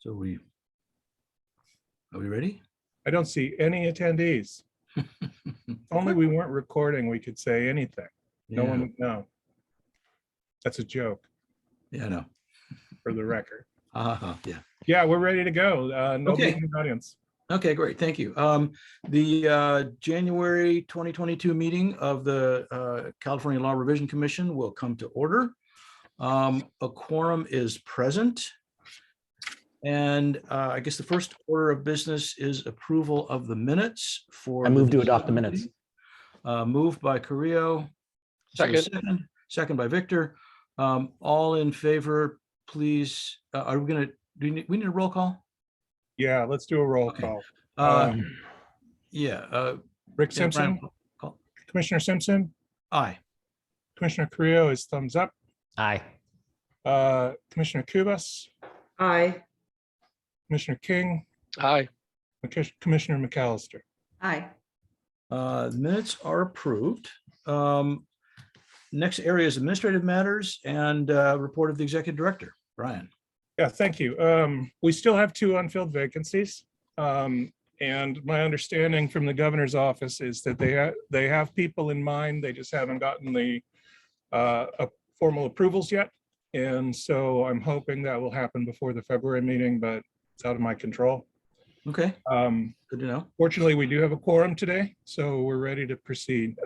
So are we ready? I don't see any attendees. If only we weren't recording, we could say anything. No one would know. That's a joke Yeah, I know. for the record. Yeah. Yeah, we're ready to go. Nobody Okay. in the audience. Okay, great. Thank you. The January 2022 meeting of the California Law Revision Commission will come to order. A quorum is present. And I guess the first order of business is approval of the minutes for. I move to adopt the minutes. Moved by Carrillo. Second. Second by Victor. All in favor, please. Are we gonna, we need a roll call? Yeah, let's do a roll Okay. call. Yeah. Rick yeah, Simpson, Brian, call. Commissioner Simpson, Aye. Commissioner Carrillo is thumbs up. Aye. Commissioner Cubas, Aye. Commissioner King, Aye. Commissioner McAllister. Aye. Minutes are approved. Next area is administrative matters and report of the executive director. Brian. Yeah, thank you. We still have 2 unfilled vacancies. And my understanding from the governor's office is that they have people in mind. They just haven't gotten the formal approvals yet. And so I'm hoping that will happen before the February meeting, but it's out of my control. Okay, good to know. Fortunately, we do have a quorum today, so we're ready to proceed.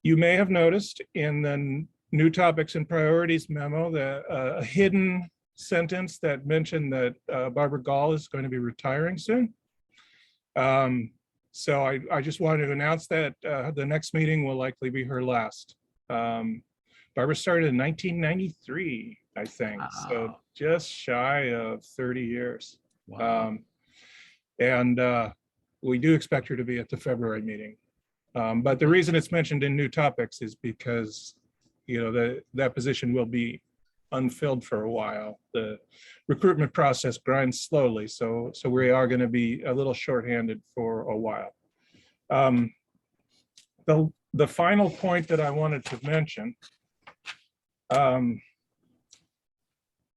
You may have noticed in the new topics and priorities memo that a hidden sentence that mentioned that Barbara Gall is going to be retiring soon. So I just wanted to announce that the next meeting will likely be her last. Barbara started in 1993, I think, so Wow. just shy of 30 years. Wow. And we do expect her to be at the February meeting. But the reason it's mentioned in new topics is because, you know, that position will be unfilled for a while. The recruitment process grinds slowly, so we are going to be a little shorthanded for a while. The final point that I wanted to mention,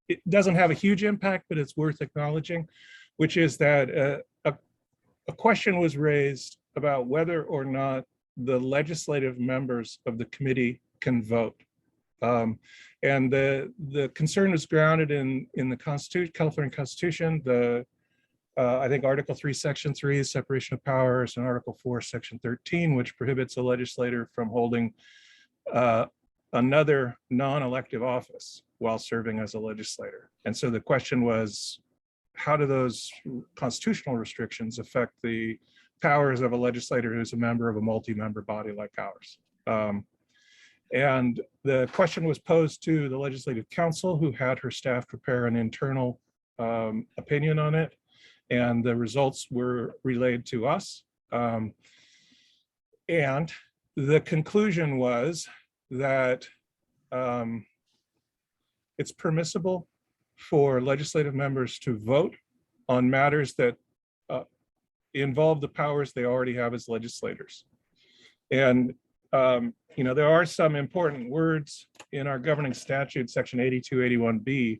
it doesn't have a huge impact, but it's worth acknowledging, which is that a question was raised about whether or not the legislative members of the committee can vote. And the concern is grounded in the Constitution, California Constitution, I think Article 3, Section 3 is separation of powers, and Article 4, Section 13, which prohibits a legislator from holding another non-elective office while serving as a legislator. And so the question was, how do those constitutional restrictions affect the powers of a legislator who's a member of a multi-member body like ours? And the question was posed to the Legislative Council, who had her staff prepare an internal opinion on it. And the results were relayed to us. And the conclusion was that it's permissible for legislative members to vote on matters that involve the powers they already have as legislators. And you know, there are some important words in our governing statute, Section 8281B,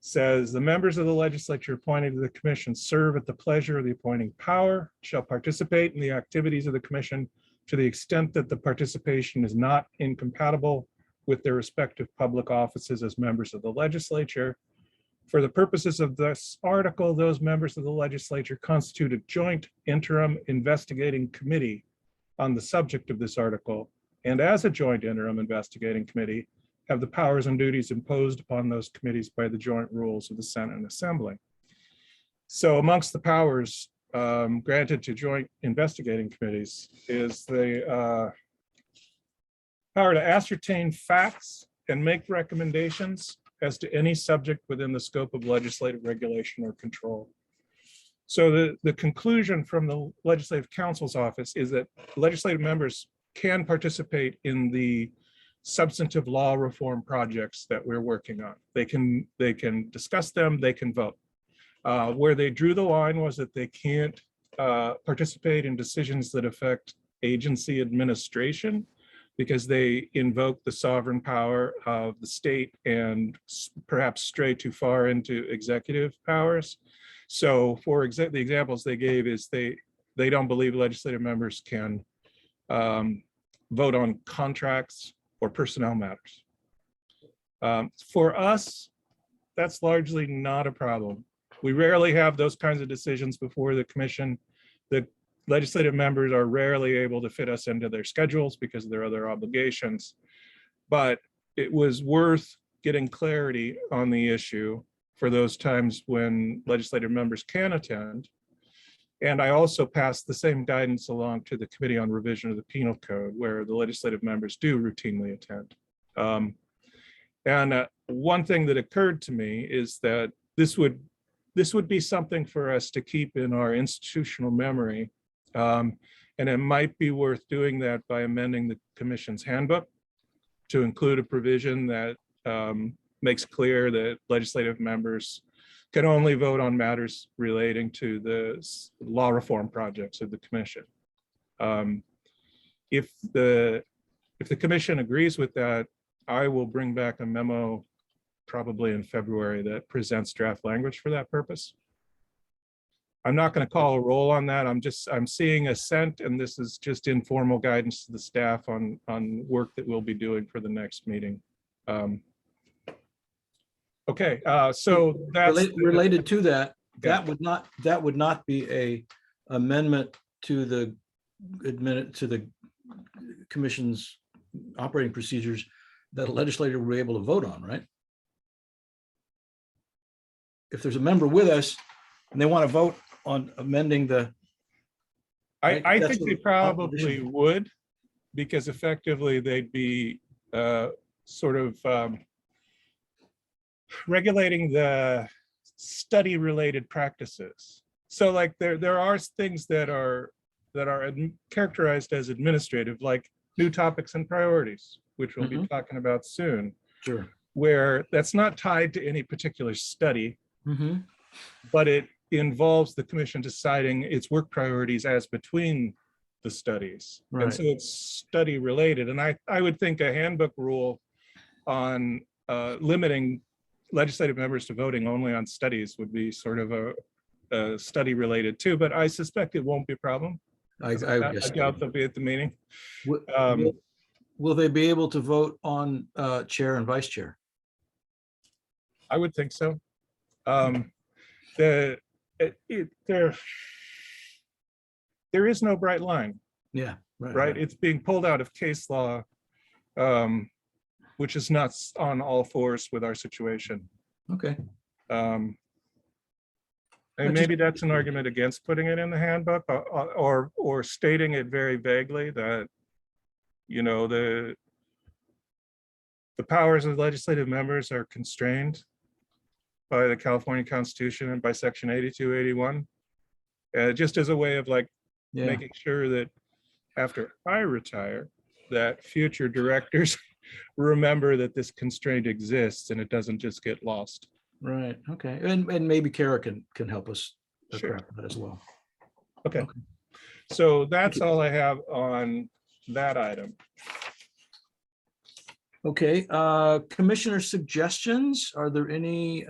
says the members of the legislature appointed to the commission serve at the pleasure of the appointing power, shall participate in the activities of the commission to the extent that the participation is not incompatible with their respective public offices as members of the legislature. For the purposes of this article, those members of the legislature constitute a joint interim investigating committee on the subject of this article, and as a joint interim investigating committee, have the powers and duties imposed upon those committees by the joint rules of the Senate and Assembly. So amongst the powers granted to joint investigating committees is the power to ascertain facts and make recommendations as to any subject within the scope of legislative regulation or control. So the conclusion from the Legislative Council's office is that legislative members can participate in the substantive law reform projects that we're working on. They can discuss them, they can vote. Where they drew the line was that they can't participate in decisions that affect agency administration because they invoke the sovereign power of the state and perhaps stray too far into executive powers. So for the examples they gave is they don't believe legislative members can vote on contracts or personnel matters. For us, that's largely not a problem. We rarely have those kinds of decisions before the commission. The legislative members are rarely able to fit us into their schedules because of their other obligations. But it was worth getting clarity on the issue for those times when legislative members can attend. And I also passed the same guidance along to the Committee on Revision of the Penal Code, where the legislative members do routinely attend. One thing that occurred to me is that this would be something for us to keep in our institutional memory. And it might be worth doing that by amending the commission's handbook to include a provision that makes clear that legislative members can only vote on matters relating to the law reform projects of the commission. If the commission agrees with that, I will bring back a memo probably in February that presents draft language for that purpose. I'm not going to call a roll on that. I'm seeing assent, and this is just informal guidance to the staff on work that we'll be doing for the next meeting. Okay, so that's related to that. Yeah. That would not be a amendment to the commission's operating procedures that a legislator will be able to vote on, right? If there's a member with us and they want to vote on amending the. I That's think they what probably opposition- would, because effectively they'd be sort of regulating the study related practices. So like there are things that are characterized as administrative, like new topics and priorities, which we'll be talking about soon, Sure. where that's not tied to any particular study, Mm-hmm. but it involves the commission deciding its work priorities as between the studies. Right. And so it's study related. And I would think a handbook rule on limiting legislative members to voting only on studies would be sort of a study related too, but I suspect it won't be a problem. I guess. doubt they'll be at the meeting. Will they be able to vote on chair and vice chair? I would think so. There is no bright line, Yeah. right? It's being pulled out of case law, which is not on all fours with our situation. Okay. And maybe that's an argument against putting it in the handbook, or stating it very vaguely that, you know, the powers of legislative members are constrained by the California Constitution and by Section 8281, just as a way of like making sure that after I retire, that future directors remember that this constraint exists and it doesn't just get lost. Right. Okay. And maybe Kara can help us Sure. craft that as well. Okay. So that's all I have on that item. Okay. Commissioner suggestions. Are there any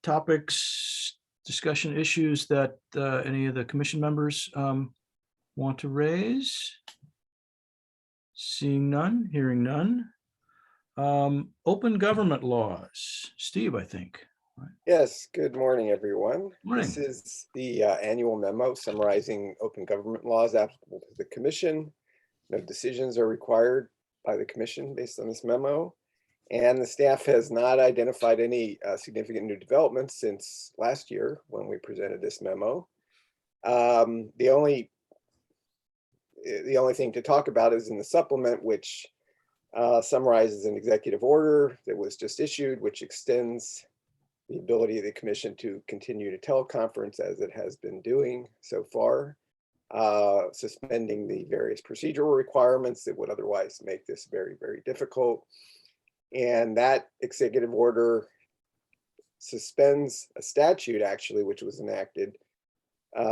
topics, discussion issues that any of the commission members want to raise? Seeing none, hearing none. Open government laws. Steve, I think. Yes, good morning, everyone. Morning. This is the annual memo summarizing open government laws applicable to the commission. No decisions are required by the commission based on this memo. And the staff has not identified any significant new developments since last year when we presented this memo. The only thing to talk about is in the supplement, which summarizes an executive order that was just issued, which extends the ability of the commission to continue to teleconference as it has been doing so far, suspending the various procedural requirements that would otherwise make this very, very difficult. And that executive order suspends a statute, actually, which was enacted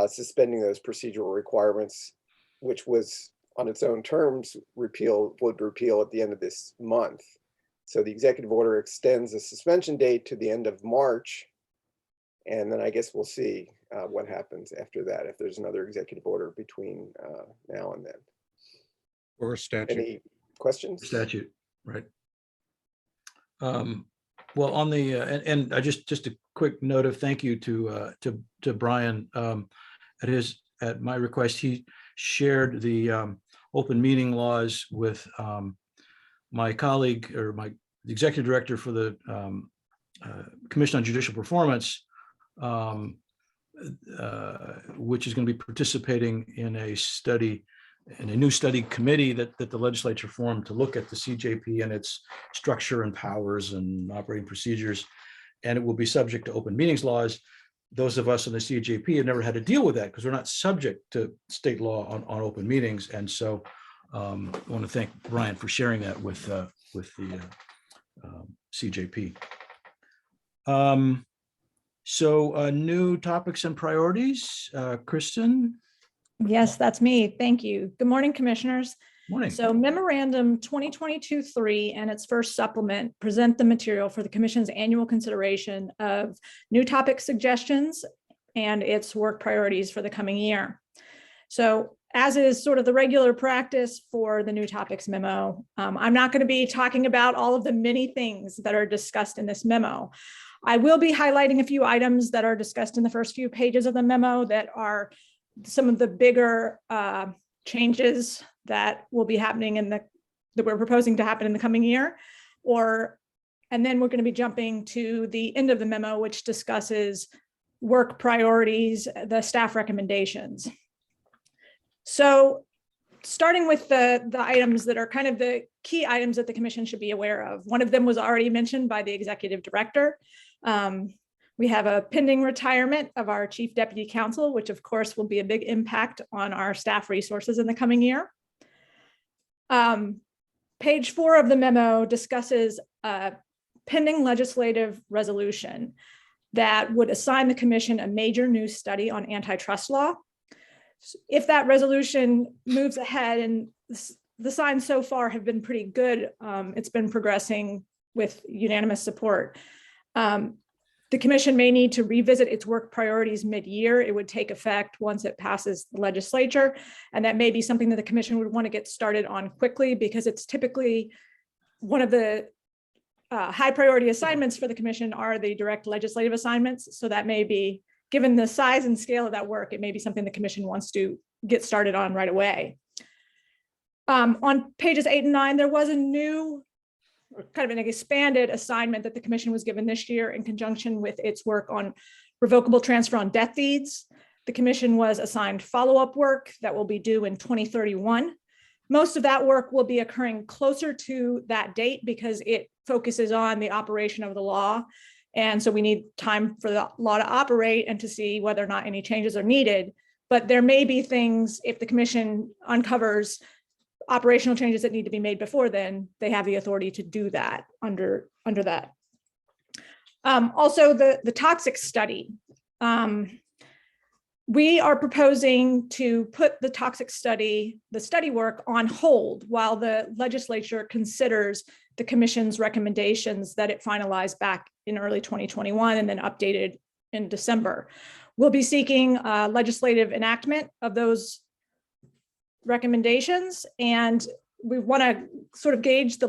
suspending those procedural requirements, which was on its own terms would repeal at the end of this month. So the executive order extends the suspension date to the end of March. And then I guess we'll see what happens after that, if there's another executive order between now and then. Or a statute. Any questions? Statute, right. Well, on the, and I just a quick note of thank you to Brian. At my request, he shared the open meeting laws with my colleague or the executive director for the Commission on Judicial Performance, which is going to be participating in a new study committee that the legislature formed to look at the CJP and its structure and powers and operating procedures. And it will be subject to open meetings laws. Those of us in the CJP have never had to deal with that because we're not subject to state law on open meetings. And so I want to thank Brian for sharing that with the CJP. So new topics and priorities, Kristen. Yes, that's me. Thank you. Good morning, commissioners. Morning. So memorandum 2022-3 and its first supplement present the material for the commission's annual consideration of new topic suggestions and its work priorities for the coming year. So as is sort of the regular practice for the new topics memo, I'm not going to be talking about all of the many things that are discussed in this memo. I will be highlighting a few items that are discussed in the first few pages of the memo that are some of the bigger changes that will be happening that we're proposing to happen in the coming year, and then we're going to be jumping to the end of the memo, which discusses work priorities, the staff recommendations. So starting with the items that are kind of the key items that the commission should be aware of. One of them was already mentioned by the executive director. We have a pending retirement of our chief deputy counsel, which of course will be a big impact on our staff resources in the coming year. Page 4 of the memo discusses a pending legislative resolution that would assign the commission a major new study on antitrust law. If that resolution moves ahead, and the signs so far have been pretty good, it's been progressing with unanimous support. The commission may need to revisit its work priorities mid-year. It would take effect once it passes the legislature. And that may be something that the commission would want to get started on quickly because it's typically one of the high priority assignments for the commission are the direct legislative assignments. So that may be, given the size and scale of that work, it may be something the commission wants to get started on right away. On pages 8 and 9, there was a new kind of an expanded assignment that the commission was given this year in conjunction with its work on revocable transfer on death deeds. The commission was assigned follow-up work that will be due in 2031. Most of that work will be occurring closer to that date because it focuses on the operation of the law. And so we need time for the law to operate and to see whether or not any changes are needed. But there may be things, if the commission uncovers operational changes that need to be made before then, they have the authority to do that under that. Also, the toxic study. We are proposing to put the toxic study, the study work on hold while the legislature considers the commission's recommendations that it finalized back in early 2021 and then updated in December. We'll be seeking legislative enactment of those recommendations, and we want to sort of gauge the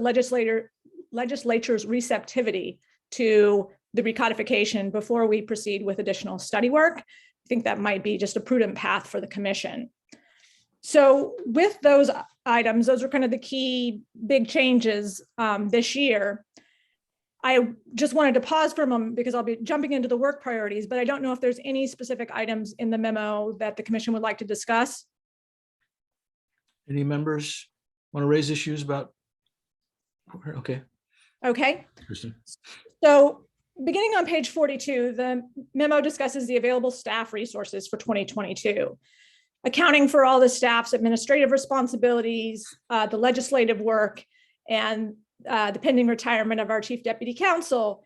legislature's receptivity to the recodification before we proceed with additional study work. I think that might be just a prudent path for the commission. So with those items, those are kind of the key big changes this year. I just wanted to pause for a moment because I'll be jumping into the work priorities, but I don't know if there's any specific items in the memo that the commission would like to discuss. Any members want to raise issues about? Okay. Okay. Kristen. So beginning on page 42, the memo discusses the available staff resources for 2022, accounting for all the staff's administrative responsibilities, the legislative work, and the pending retirement of our chief deputy counsel.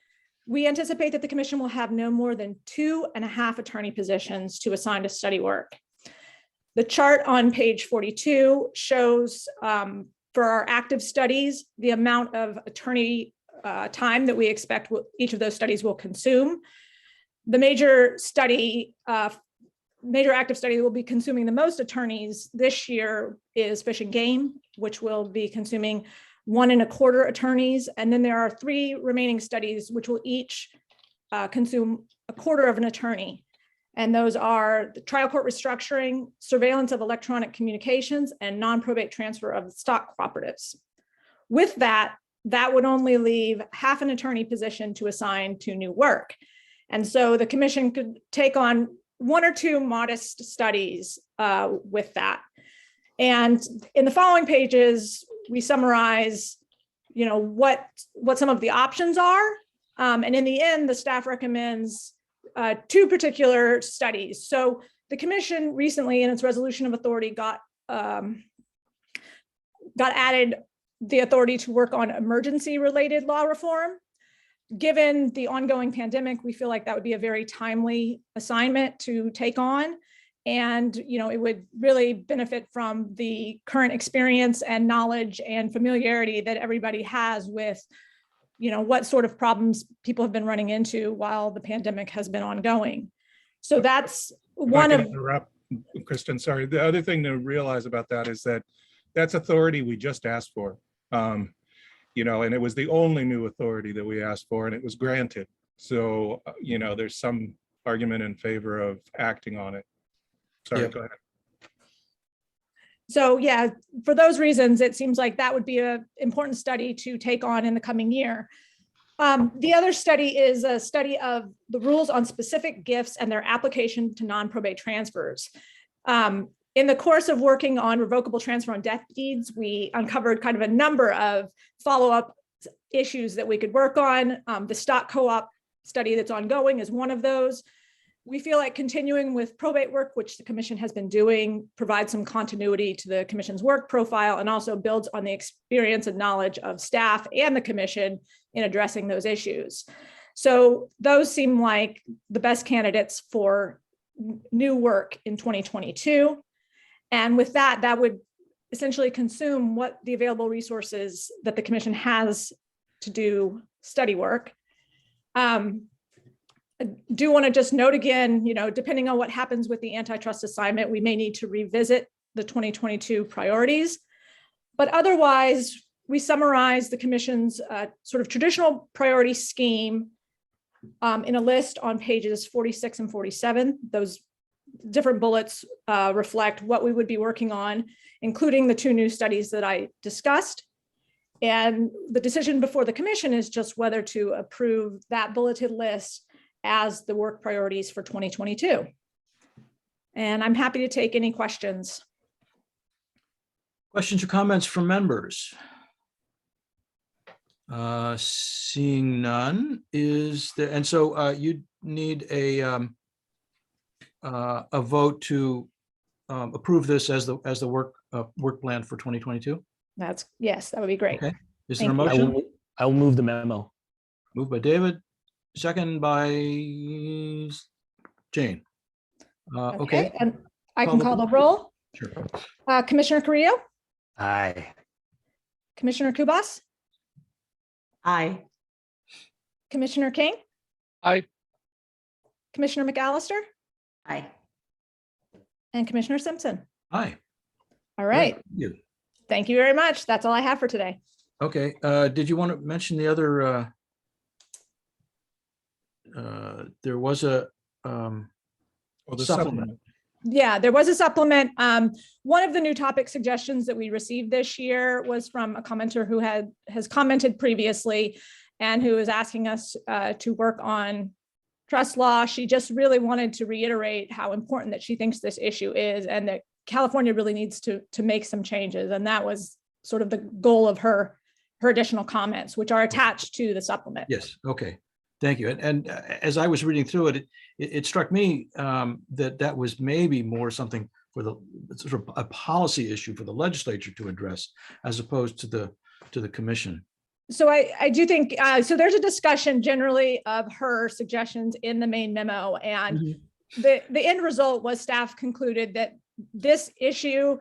We anticipate that the commission will have no more than 2.5 attorney positions to assign to study work. The chart on page 42 shows for our active studies, the amount of attorney time that we expect each of those studies will consume. The major active study that will be consuming the most attorneys this year is Fish and Game, which will be consuming 1.25 attorneys. And then there are 3 remaining studies which will each consume 1/4 of an attorney. And those are the trial court restructuring, surveillance of electronic communications, and non-probate transfer of stock cooperatives. With that, that would only leave half an attorney position to assign to new work. And so the commission could take on 1 or 2 modest studies with that. And in the following pages, we summarize, what some of the options are. And in the end, the staff recommends 2 particular studies. So the commission recently in its resolution of authority got added the authority to work on emergency related law reform. Given the ongoing pandemic, we feel like that would be a very timely assignment to take on. And, it would really benefit from the current experience and knowledge and familiarity that everybody has with what sort of problems people have been running into while the pandemic has been ongoing. So that's one of. Interrupt, Kristen, sorry. The other thing to realize about that is that that's authority we just asked for. And it was the only new authority that we asked for, and it was granted. So, there's some argument in favor of acting on it. Sorry, go ahead. So yeah, for those reasons, it seems like that would be an important study to take on in the coming year. The other study is a study of the rules on specific gifts and their application to non-probate transfers. In the course of working on revocable transfer on death deeds, we uncovered kind of a number of follow-up issues that we could work on. The stock co-op study that's ongoing is one of those. We feel like continuing with probate work, which the commission has been doing, provides some continuity to the commission's work profile and also builds on the experience and knowledge of staff and the commission in addressing those issues. So those seem like the best candidates for new work in 2022. And with that, that would essentially consume what the available resources that the commission has to do study work. I do want to just note again, depending on what happens with the antitrust assignment, we may need to revisit the 2022 priorities. But otherwise, we summarize the commission's sort of traditional priority scheme in a list on pages 46 and 47. Those different bullets reflect what we would be working on, including the 2 new studies that I discussed. And the decision before the commission is just whether to approve that bulleted list as the work priorities for 2022. And I'm happy to take any questions. Questions or comments from members? Seeing none, is there, and so you need a vote to approve this as the work plan for 2022? Yes, that would be great. Okay. Is there a Thank you. motion? I will move the memo. Moved by David, second by Jane. Okay. And I can call the roll. Sure. Commissioner Carrillo, Aye. Commissioner Kubas, Aye. Commissioner King, Aye. Commissioner McAllister, Aye. and Commissioner Simpson. Aye. All right. Thank you. Thank you very much. That's all I have for today. Okay, did you want to mention the other? There was a Oh, the supplement. Yeah, there was a supplement. One of the new topic suggestions that we received this year was from a commenter who has commented previously and who is asking us to work on trust law. She just really wanted to reiterate how important that she thinks this issue is and that California really needs to make some changes. And that was sort of the goal of her additional comments, which are attached to the supplement. Yes, okay, thank you. And as I was reading through it, it struck me that was maybe more something for the sort of a policy issue for the legislature to address as opposed to the commission. So I do think, so there's a discussion generally of her suggestions in the main memo, and Mhm. the end result was staff concluded that this issue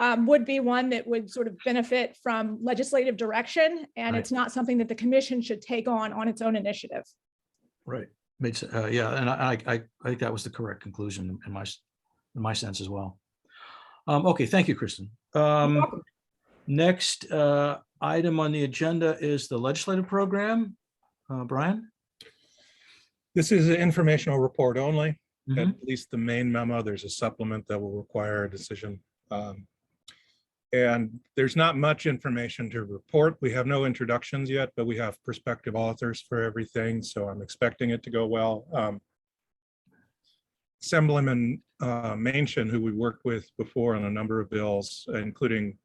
would be one that would sort of benefit from legislative direction, and Right. it's not something that the commission should take on its own initiative. Right. Makes, yeah, and I think that was the correct conclusion in my sense as well. Okay, thank you, Kristen. welcome. Next item on the agenda is the legislative program. Brian? This is an informational report only. Mhm. At least the main memo, there's a supplement that will require a decision. And there's not much information to report. We have no introductions yet, but we have prospective authors for everything, so I'm expecting it to go well. Assemblyman Manchin, who we worked with before on a number of bills, including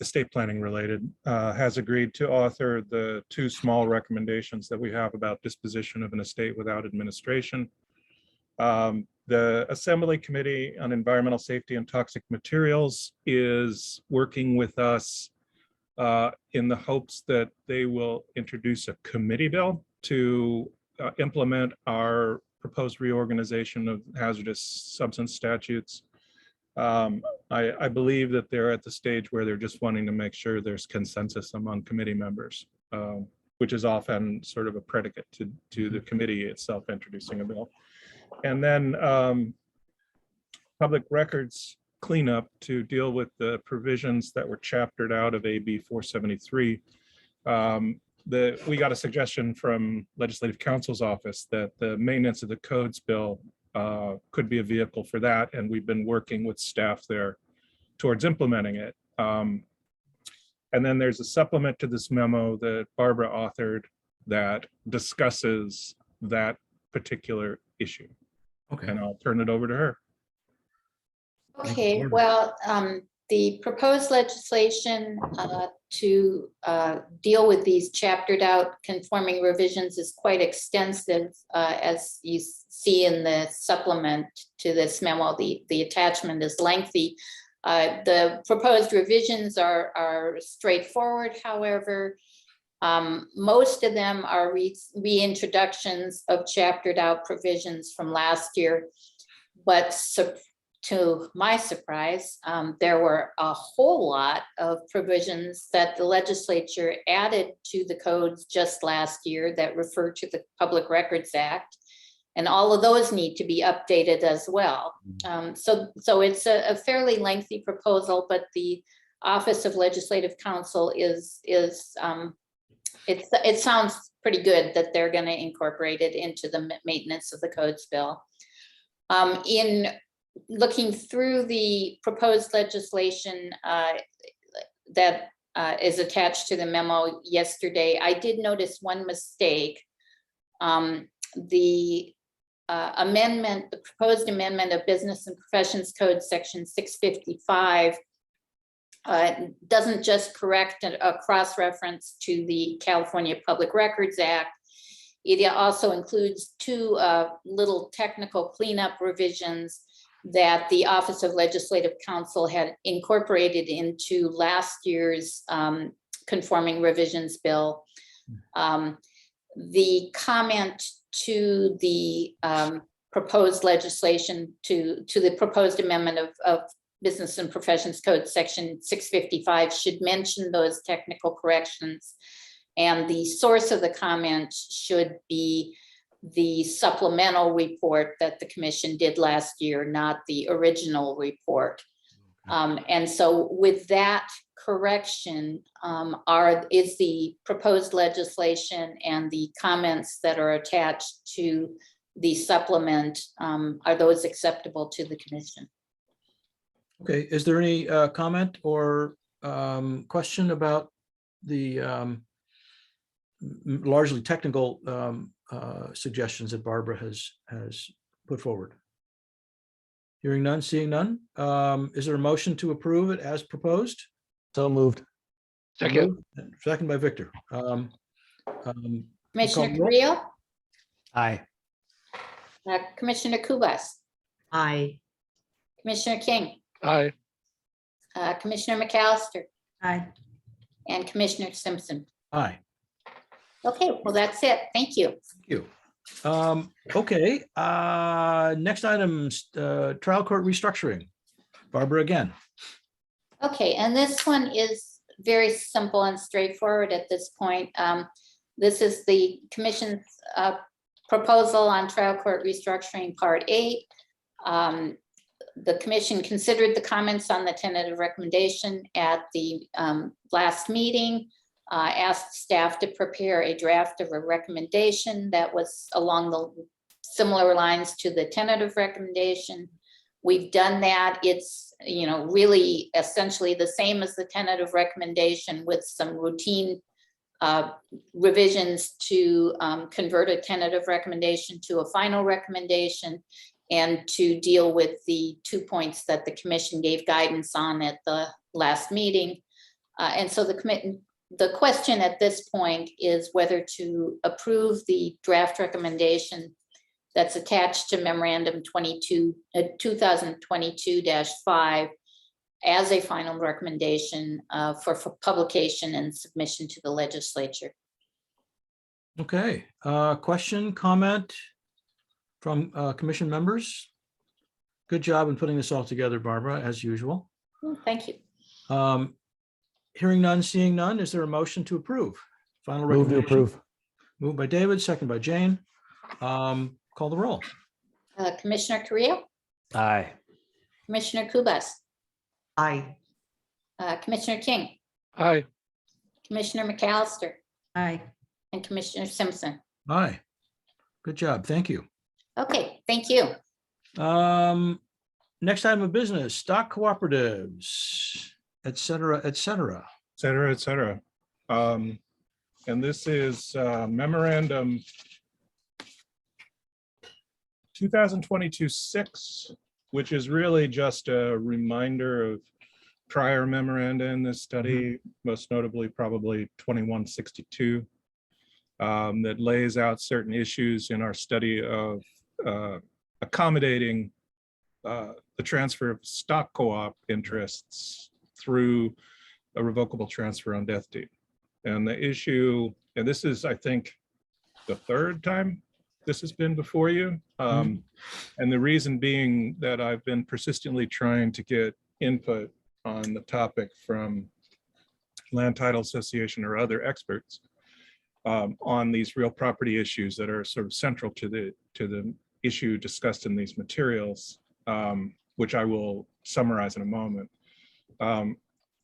estate planning related, has agreed to author the 2 small recommendations that we have about disposition of an estate without administration. The Assembly Committee on Environmental Safety and Toxic Materials is working with us in the hopes that they will introduce a committee bill to implement our proposed reorganization of hazardous substance statutes. I believe that they're at the stage where they're just wanting to make sure there's consensus among committee members, which is often sort of a predicate to the committee itself introducing a bill. And then public records cleanup to deal with the provisions that were chaptered out of AB 473. We got a suggestion from Legislative Counsel's office that the maintenance of the codes bill could be a vehicle for that, and we've been working with staff there towards implementing it. And then there's a supplement to this memo that Barbara authored that discusses that particular issue. Okay. And I'll turn it over to her. Thank you, Okay, Barbara. well, the proposed legislation to deal with these chaptered out conforming revisions is quite extensive, as you see in the supplement to this memo. The attachment is lengthy. The proposed revisions are straightforward, however. Most of them are reintroductions of chaptered out provisions from last year, but to my surprise, there were a whole lot of provisions that the legislature added to the codes just last year that refer to the Public Records Act. And all of those need to be updated as well. So it's a fairly lengthy proposal, but the Office of Legislative Counsel it sounds pretty good that they're going to incorporate it into the maintenance of the codes bill. In looking through the proposed legislation that is attached to the memo yesterday, I did notice one mistake. The proposed amendment of Business and Professions Code Section 655 doesn't just correct a cross-reference to the California Public Records Act. It also includes 2 little technical cleanup revisions that the Office of Legislative Counsel had incorporated into last year's conforming revisions bill. The comment to the proposed legislation, to the proposed amendment of Business and Professions Code Section 655 should mention those technical corrections. And the source of the comment should be the supplemental report that the commission did last year, not the original report. And so with that correction, is the proposed legislation and the comments that are attached to the supplement, are those acceptable to the commission? Okay, is there any comment or question about the largely technical suggestions that Barbara has put forward? Hearing none, seeing none. Is there a motion to approve it as proposed? So moved. Second by Victor. Commissioner roll. Carrillo, Aye. Commissioner Kubas, Aye. Commissioner King, Aye. Commissioner McAllister, Aye. and Commissioner Simpson. Aye. Okay, well, that's it. Thank you. Thank you. Okay, next item, trial court restructuring. Barbara again. Okay, and this one is very simple and straightforward at this point. This is the commission's proposal on trial court restructuring Part 8. The commission considered the comments on the tentative recommendation at the last meeting, asked staff to prepare a draft of a recommendation that was along the similar lines to the tentative recommendation. We've done that. It's, you know, really essentially the same as the tentative recommendation with some routine revisions to convert a tentative recommendation to a final recommendation and to deal with the 2 points that the commission gave guidance on at the last meeting. And so the question at this point is whether to approve the draft recommendation that's attached to memorandum 2022-5 as a final recommendation for publication and submission to the legislature. Okay, question, comment from commission members? Good job in putting this all together, Barbara, as usual. Thank you. Hearing none, seeing none, is there a motion to approve? Final Move to recommendation. approve. Moved by David, second by Jane. Call the roll. Commissioner Carrillo, Aye. Commissioner Kubas, Aye. Commissioner King, Aye. Commissioner McAllister, Aye. and Commissioner Simpson. Aye. Good job, thank you. Okay, thank you. Next item of business, stock cooperatives, et cetera, et cetera. Et cetera, et cetera. And this is memorandum 2022-6, which is really just a reminder of prior memoranda in this study, most notably probably 2162, that lays out certain issues in our study of accommodating the transfer of stock co-op interests through a revocable transfer on death deed. And the issue, and this is, I think, the third time this has been before you. And the reason being that I've been persistently trying to get input on the topic from Land Title Association or other experts on these real property issues that are sort of central to the issue discussed in these materials, which I will summarize in a moment. I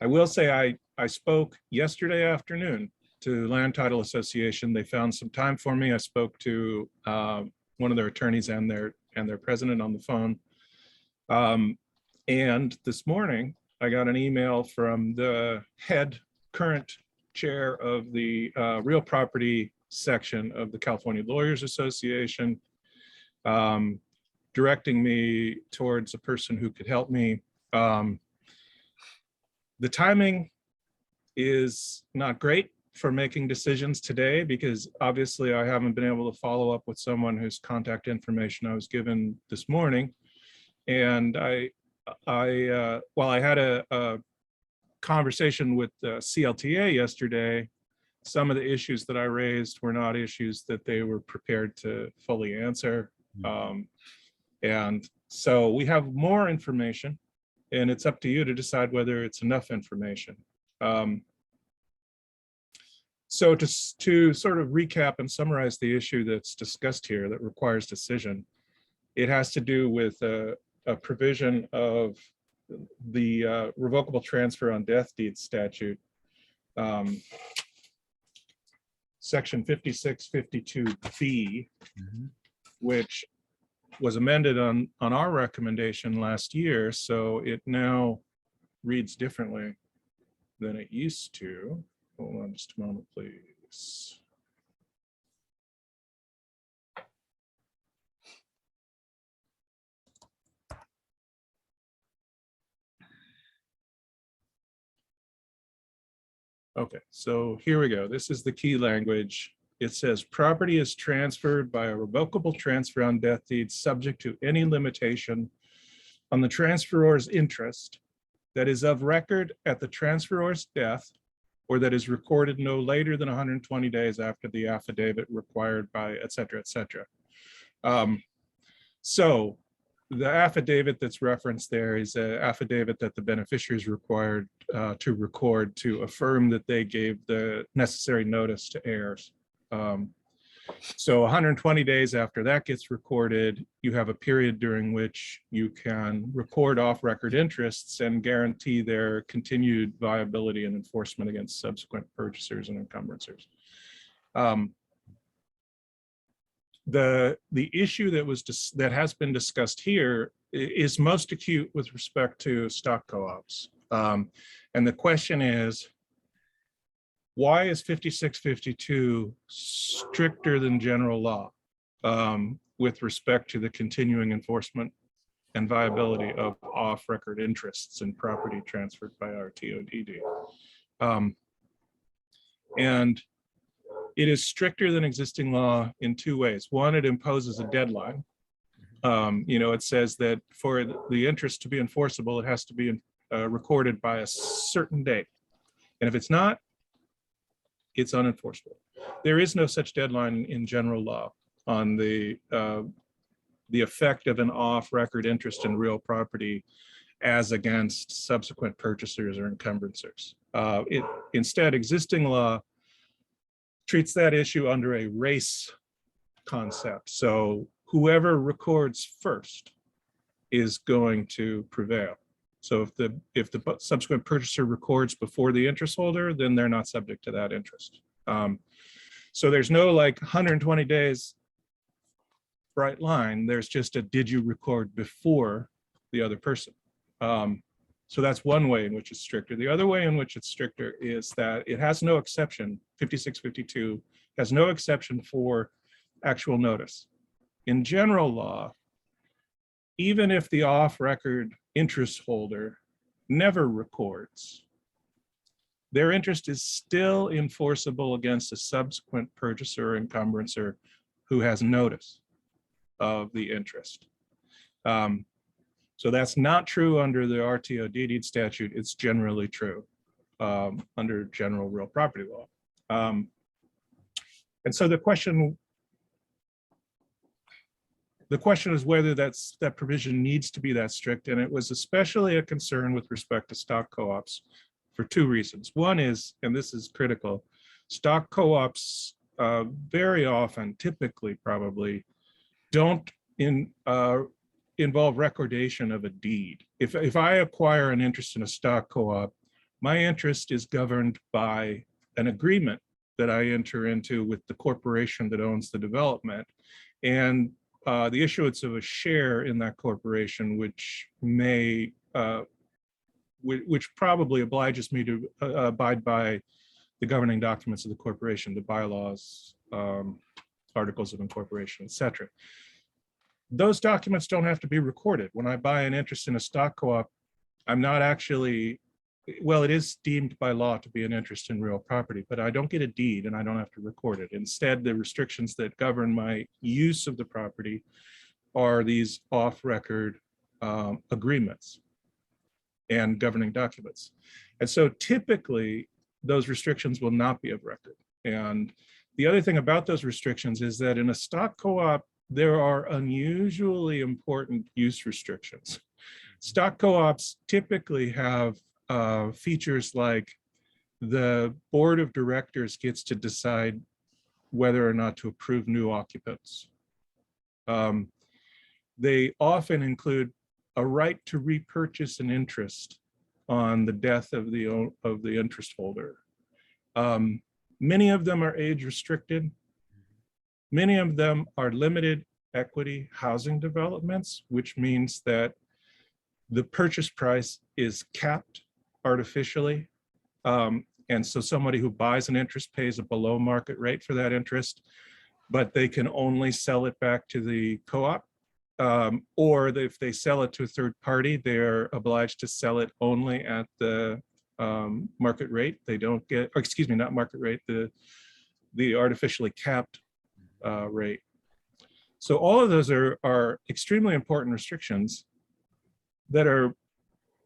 will say I spoke yesterday afternoon to Land Title Association. They found some time for me. I spoke to one of their attorneys and their president on the phone. And this morning, I got an email from the current chair of the real property section of the California Lawyers Association, directing me towards a person who could help me. The timing is not great for making decisions today because obviously I haven't been able to follow up with someone whose contact information I was given this morning. And I had a conversation with CLTA yesterday, some of the issues that I raised were not issues that they were prepared to fully answer. And so we have more information, and it's up to you to decide whether it's enough information. So to sort of recap and summarize the issue that's discussed here that requires decision, it has to do with a provision of the revocable transfer on death deed statute, section 5652B, which was amended on our recommendation last year. So it now reads differently than it used to. Hold on just a moment, please. Okay, so here we go. This is the key language. It says property is transferred by a revocable transfer on death deed subject to any limitation on the transferor's interest that is of record at the transferor's death or that is recorded no later than 120 days after the affidavit required by, et cetera, et cetera. So the affidavit that's referenced there is an affidavit that the beneficiary is required to record to affirm that they gave the necessary notice to heirs. So 120 days after that gets recorded, you have a period during which you can record off-record interests and guarantee their continued viability and enforcement against subsequent purchasers and encumbrances. The issue that has been discussed here is most acute with respect to stock co-ops. And the question is, why is 5652 stricter than general law with respect to the continuing enforcement and viability of off-record interests in property transferred by RTODD? And it is stricter than existing law in two ways. One, it imposes a deadline. It says that for the interest to be enforceable, it has to be recorded by a certain date. And if it's not, it's unenforceable. There is no such deadline in general law on the effect of an off-record interest in real property as against subsequent purchasers or encumbrances. Instead, existing law treats that issue under a race concept. So whoever records first is going to prevail. So if the subsequent purchaser records before the interest holder, then they're not subject to that interest. So there's no like 120 days bright line. There's just a did you record before the other person? So that's one way in which it's stricter. The other way in which it's stricter is that it has no exception. 5652 has no exception for actual notice. In general law, even if the off-record interest holder never records, their interest is still enforceable against a subsequent purchaser or encumbrancer who has notice of the interest. So that's not true under the RTODD statute. It's generally true under general real property law. And so the question is whether that provision needs to be that strict, and it was especially a concern with respect to stock co-ops for two reasons. One is, and this is critical, stock co-ops very often, typically probably, don't involve recordation of a deed. If I acquire an interest in a stock co-op, my interest is governed by an agreement that I enter into with the corporation that owns the development, and the issuance of a share in that corporation, which probably obliges me to abide by the governing documents of the corporation, the bylaws, articles of incorporation, etc. Those documents don't have to be recorded. When I buy an interest in a stock co-op, I'm not actually, well, it is deemed by law to be an interest in real property, but I don't get a deed and I don't have to record it. Instead, the restrictions that govern my use of the property are these off-record agreements and governing documents. And so typically, those restrictions will not be of record. And the other thing about those restrictions is that in a stock co-op, there are unusually important use restrictions. Stock co-ops typically have features like the board of directors gets to decide whether or not to approve new occupants. They often include a right to repurchase an interest on the death of the interest holder. Many of them are age restricted. Many of them are limited equity housing developments, which means that the purchase price is capped artificially. And so somebody who buys an interest pays a below market rate for that interest, but they can only sell it back to the co-op. Or if they sell it to a third party, they're obliged to sell it only at the market rate. They don't get, or excuse me, not market rate, the artificially capped rate. So all of those are extremely important restrictions that are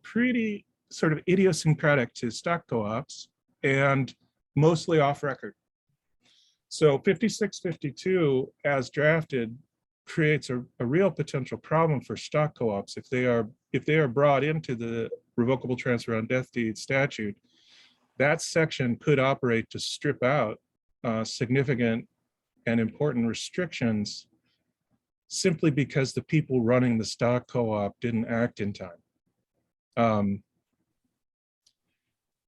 pretty sort of idiosyncratic to stock co-ops. and mostly off record. So 5652 as drafted creates a real potential problem for stock co-ops if they are brought into the revocable transfer on death deed statute. That section could operate to strip out significant and important restrictions simply because the people running the stock co-op didn't act in time.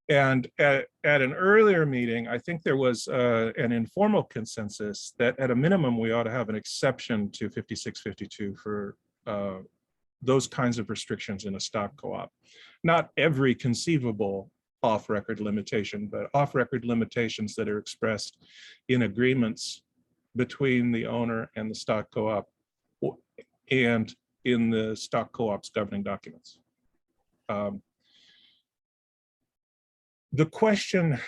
And at an earlier meeting, I think there was an informal consensus that at a minimum, we ought to have an exception to 5652 for those kinds of restrictions in a stock co-op. Not every conceivable off-record limitation, but off-record limitations that are expressed in agreements between the owner and the stock co-op and in the stock co-op's governing documents. The question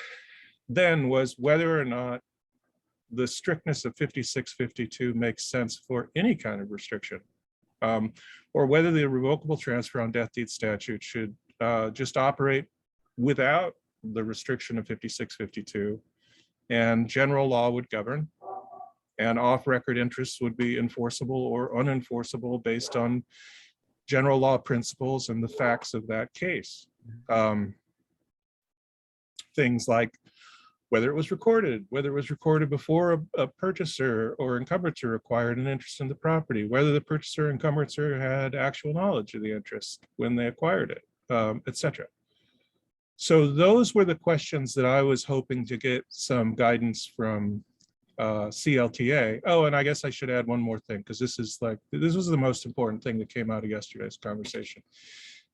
then was whether or not the strictness of 5652 makes sense for any kind of restriction, or whether the revocable transfer on death deed statute should just operate without the restriction of 5652, and general law would govern, and off-record interests would be enforceable or unenforceable based on general law principles and the facts of that case. Things like whether it was recorded before a purchaser or encumbrancer acquired an interest in the property, whether the purchaser or encumbrancer had actual knowledge of the interest when they acquired it, etc. So those were the questions that I was hoping to get some guidance from CLTA. Oh, and I guess I should add one more thing, because this was the most important thing that came out of yesterday's conversation.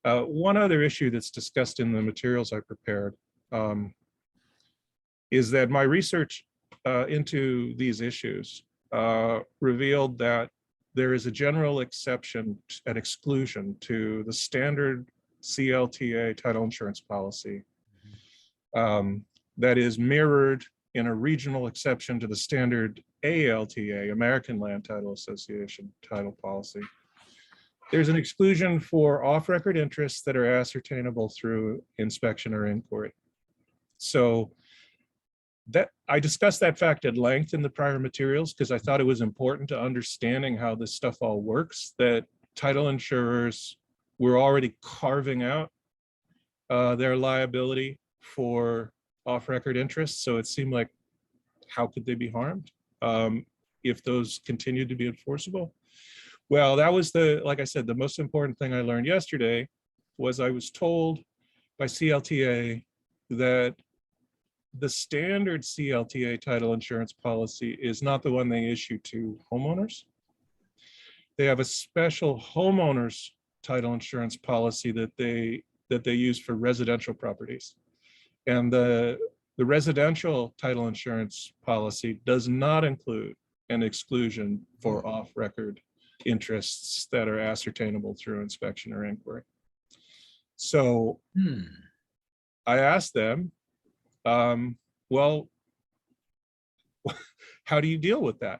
One other issue that's discussed in the materials I prepared is that my research into these issues revealed that there is a general exception and exclusion to the standard CLTA title insurance policy that is mirrored in a regional exception to the standard ALTA, American Land Title Association title policy. There's an exclusion for off-record interests that are ascertainable through inspection or inquiry. So that I discussed that fact at length in the prior materials because I thought it was important to understanding how this stuff all works, that title insurers were already carving out their liability for off-record interests. So it seemed like, how could they be harmed if those continued to be enforceable? Well, that was like I said, the most important thing I learned yesterday was I was told by CLTA that the standard CLTA title insurance policy is not the one they issue to homeowners. They have a special homeowners title insurance policy that they use for residential properties. And the residential title insurance policy does not include an exclusion for off-record interests that are ascertainable through inspection or inquiry. So I asked them, well, how do you deal with that?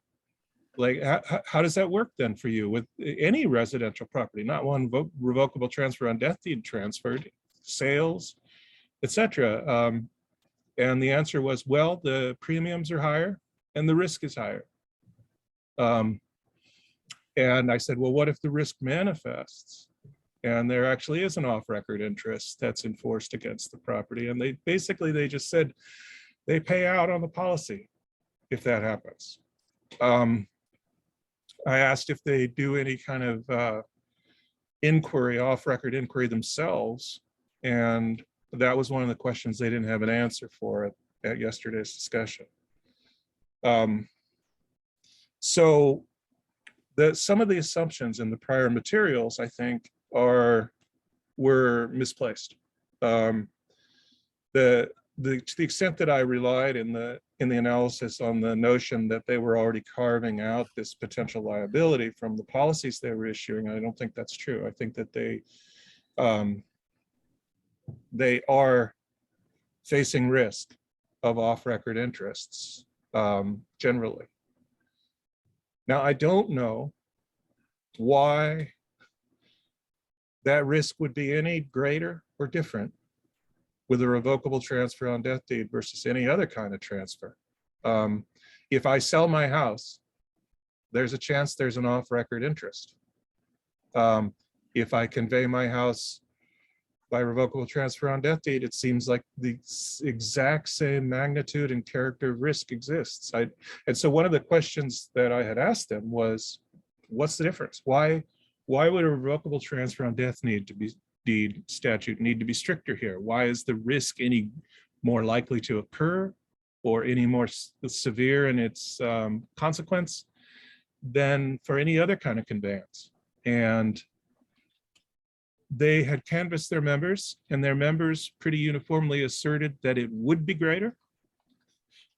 Like, how does that work then for you with any residential property, not one revocable transfer on death deed transferred, sales, etc. And the answer was, well, the premiums are higher and the risk is higher. And I said, well, what if the risk manifests and there actually is an off-record interest that's enforced against the property? And they just said they pay out on the policy if that happens. I asked if they do any kind of inquiry, off-record inquiry themselves, and that was one of the questions they didn't have an answer for at yesterday's discussion. So some of the assumptions in the prior materials, I think, were misplaced. To the extent that I relied in the analysis on the notion that they were already carving out this potential liability from the policies they were issuing, I don't think that's true. I think that they are facing risk of off-record interests generally. Now, I don't know why that risk would be any greater or different with a revocable transfer on death deed versus any other kind of transfer. If I sell my house, there's a chance there's an off-record interest. If I convey my house by revocable transfer on death deed, it seems like the exact same magnitude and character of risk exists. And so one of the questions that I had asked them was, what's the difference? Why would a revocable transfer on death deed statute need to be stricter here? Why is the risk any more likely to occur or any more severe in its consequence than for any other kind of conveyance? And they had canvassed their members, and their members pretty uniformly asserted that it would be greater.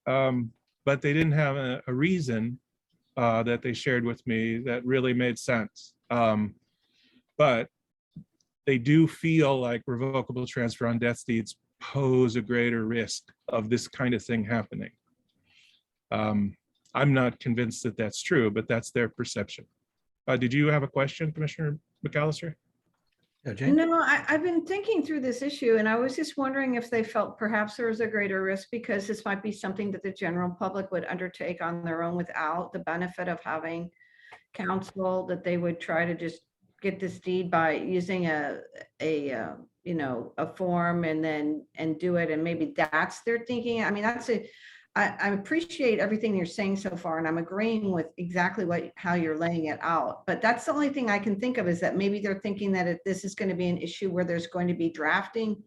But they didn't have a reason that they shared with me that really made sense. But they do feel like revocable transfer on death deeds pose a greater risk of this kind of thing happening. I'm not convinced that that's true, but that's their perception. Did you have a question, Commissioner McAllister? Yeah, Jane? No, I've been thinking through this issue, and I was just wondering if they felt perhaps there was a greater risk because this might be something that the general public would undertake on their own without the benefit of having counsel, that they would try to just get this deed by using a form and do it, and maybe that's their thinking. I mean, I appreciate everything you're saying so far, and I'm agreeing with exactly how you're laying it out. But that's the only thing I can think of, is that maybe they're thinking that this is going to be an issue where there's going to be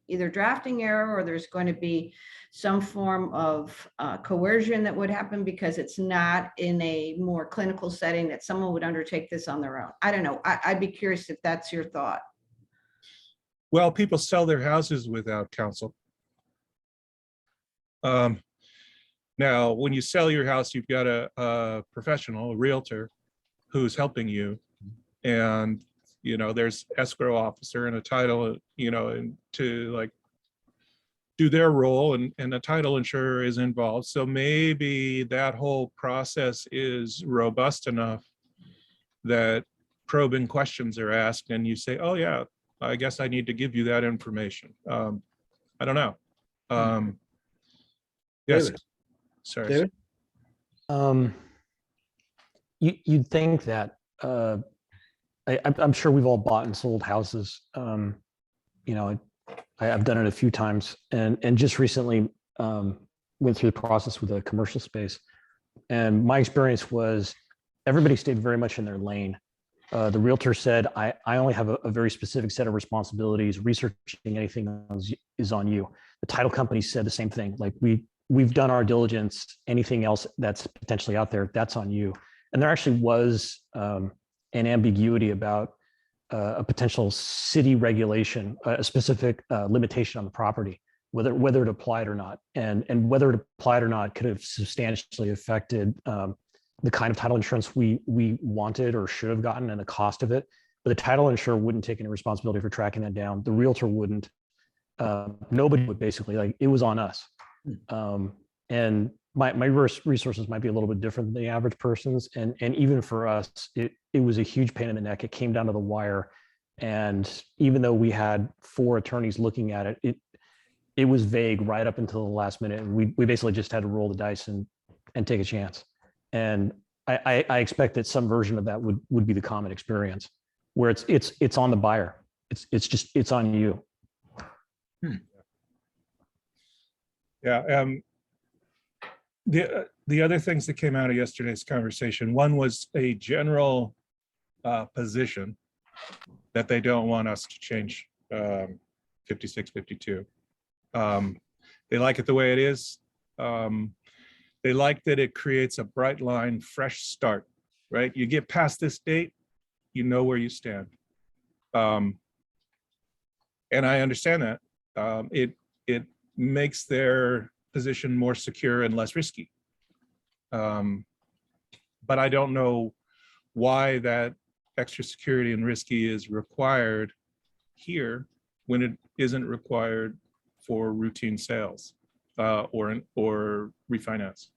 either drafting error, or there's going to be some form of coercion that would happen because it's not in a more clinical setting, that someone would undertake this on their own. I don't know. I'd be curious if that's your thought. Well, people sell their houses without counsel. Now, when you sell your house, you've got a professional, a realtor, who's helping you. And, there's escrow officer and a title, and to like do their role, and a title insurer is involved. So maybe that whole process is robust enough that probing questions are asked and you say, oh yeah, I guess I need to give you that information. I don't know. Yes. David? Sorry. David? You'd think that, I'm sure we've all bought and sold houses. I've done it a few times, and just recently went through the process with a commercial space. And my experience was everybody stayed very much in their lane. The realtor said, I only have a very specific set of responsibilities. Researching anything is on you. The title company said the same thing. Like, we've done our diligence. Anything else that's potentially out there, that's on you. And there actually was an ambiguity about a potential city regulation, a specific limitation on the property, whether it applied or not, and whether it applied or not could have substantially affected the kind of title insurance we wanted or should have gotten, and the cost of it. But the title insurer wouldn't take any responsibility for tracking that down. The realtor wouldn't. Nobody would, basically. Like, it was on us. And my resources might be a little bit different than the average person's, and even for us, it was a huge pain in the neck. It came down to the wire, and even though we had 4 attorneys looking at it, it was vague right up until the last minute, and we basically just had to roll the dice and take a chance. And I expect that some version of that would be the common experience, where it's on the buyer. It's on you. Yeah. The other things that came out of yesterday's conversation, one was a general position that they don't want us to change 5652. They like it the way it is. They like that it creates a bright line, fresh start, right? You get past this date, you know where you stand. And I understand that. It makes their position more secure and less risky. But I don't know why that extra security and risky is required here when it isn't required for routine sales or refinance.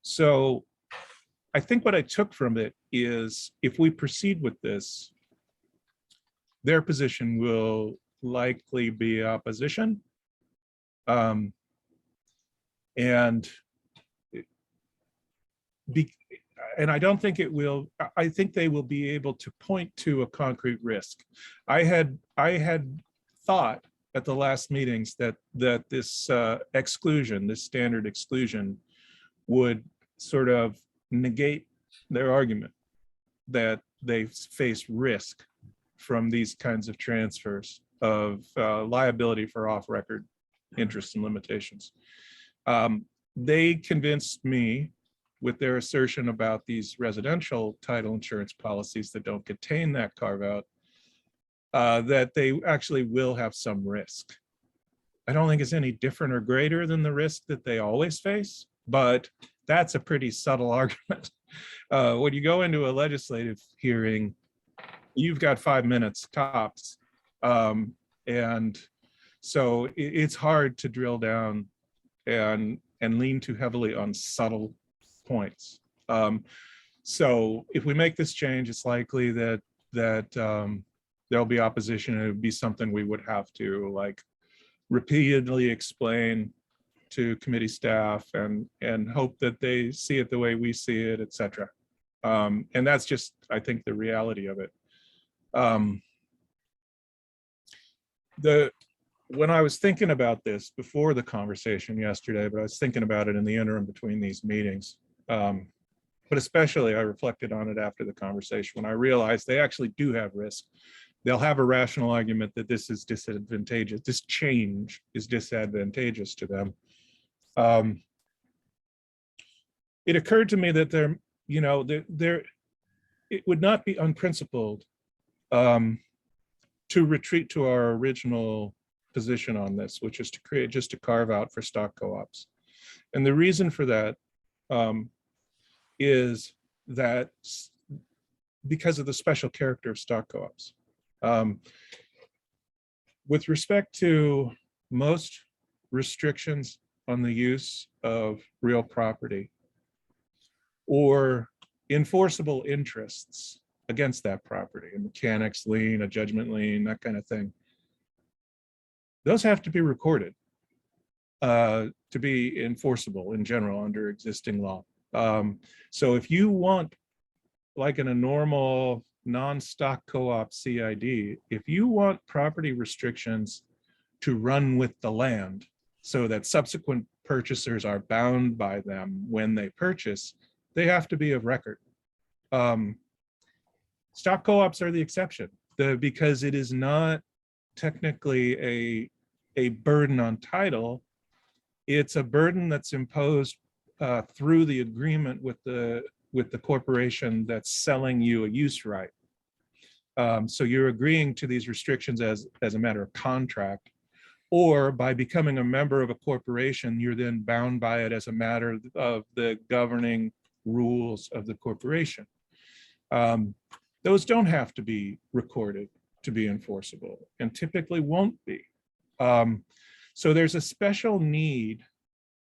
So I think what I took from it is, if we proceed with this, their position will likely be opposition. And I don't think it will, I think they will be able to point to a concrete risk. I had thought at the last meetings that this exclusion, this standard exclusion, would sort of negate their argument that they face risk from these kinds of transfers of liability for off-record interests and limitations. They convinced me with their assertion about these residential title insurance policies that don't contain that carve out, that they actually will have some risk. I don't think it's any different or greater than the risk that they always face, but that's a pretty subtle argument. When you go into a legislative hearing, you've got 5 minutes tops. And so it's hard to drill down and lean too heavily on subtle points. So if we make this change, it's likely that there'll be opposition, and it would be something we would have to like repeatedly explain to committee staff and hope that they see it the way we see it, et cetera. And that's just, I think, the reality of it. When I was thinking about this before the conversation yesterday, but I was thinking about it in the interim between these meetings, but especially I reflected on it after the conversation when I realized they actually do have risk. They'll have a rational argument that this is disadvantageous. This change is disadvantageous to them. It occurred to me that it would not be unprincipled to retreat to our original position on this, which is to create just a carve out for stock co-ops. And the reason for that is that because of the special character of stock co-ops. With respect to most restrictions on the use of real property or enforceable interests against that property, a mechanics lien, a judgment lien, that kind of thing, those have to be recorded to be enforceable in general under existing law. So if you want, like in a normal non-stock co-op CID, if you want property restrictions to run with the land so that subsequent purchasers are bound by them when they purchase, they have to be of record. Stock co-ops are the exception because it is not technically a burden on title. It's a burden that's imposed through the agreement with the corporation that's selling you a use right. So you're agreeing to these restrictions as a matter of contract, or by becoming a member of a corporation, you're then bound by it as a matter of the governing rules of the corporation. Those don't have to be recorded to be enforceable and typically won't be. So there's a special need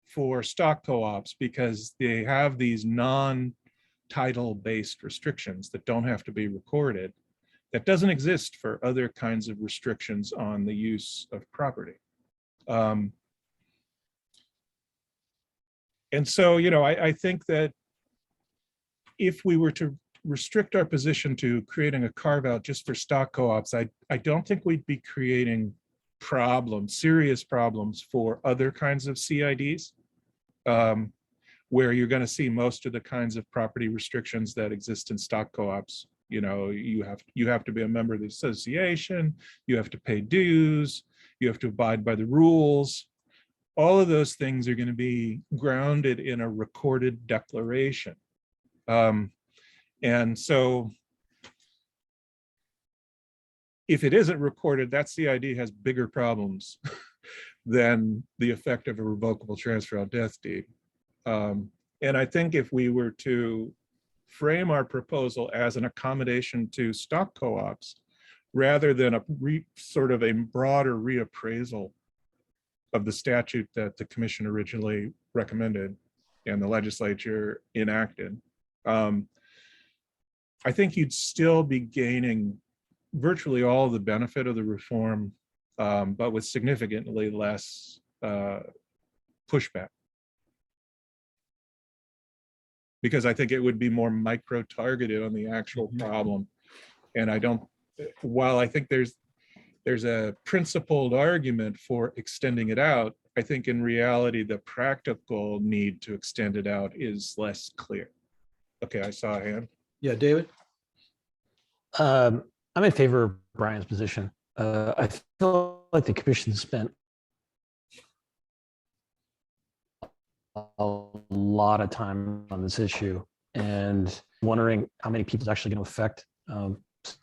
for stock co-ops because they have these non-title based restrictions that don't have to be recorded. That doesn't exist for other kinds of restrictions on the use of property. And so, I think that if we were to restrict our position to creating a carve out just for stock co-ops, I don't think we'd be creating serious problems for other kinds of CIDs, where you're going to see most of the kinds of property restrictions that exist in stock co-ops. You have to be a member of the association, you have to pay dues, you have to abide by the rules. All of those things are going to be grounded in a recorded declaration. And so if it isn't recorded, that CID has bigger problems than the effect of a revocable transfer on death deed. And I think if we were to frame our proposal as an accommodation to stock co-ops, rather than a sort of a broader reappraisal of the statute that the commission originally recommended and the legislature enacted, I think you'd still be gaining virtually all the benefit of the reform, but with significantly less pushback. Because I think it would be more micro-targeted on the actual problem. And I don't, while I think there's a principled argument for extending it out, I think in reality, the practical need to extend it out is less clear. Okay, I saw a hand. Yeah, David? I'm in favor of Brian's position. I feel like the commission spent a lot of time on this issue and wondering how many people it's actually going to affect.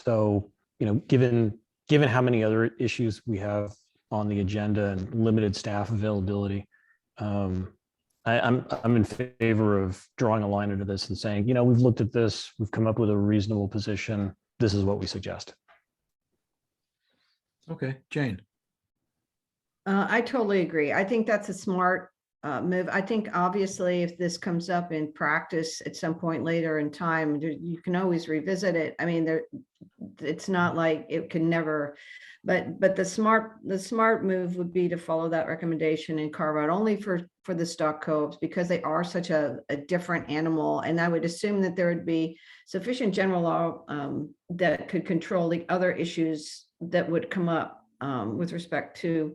So, you know, given how many other issues we have on the agenda and limited staff availability, I'm in favor of drawing a line under this and saying, you know, we've looked at this, we've come up with a reasonable position. This is what we suggest. Okay, Jane? I totally agree. I think that's a smart move. I think obviously if this comes up in practice at some point later in time, you can always revisit it. I mean, it's not like it can never, but the smart move would be to follow that recommendation and carve out only for the stock co-ops, because they are such a different animal. And I would assume that there would be sufficient general law that could control the other issues that would come up with respect to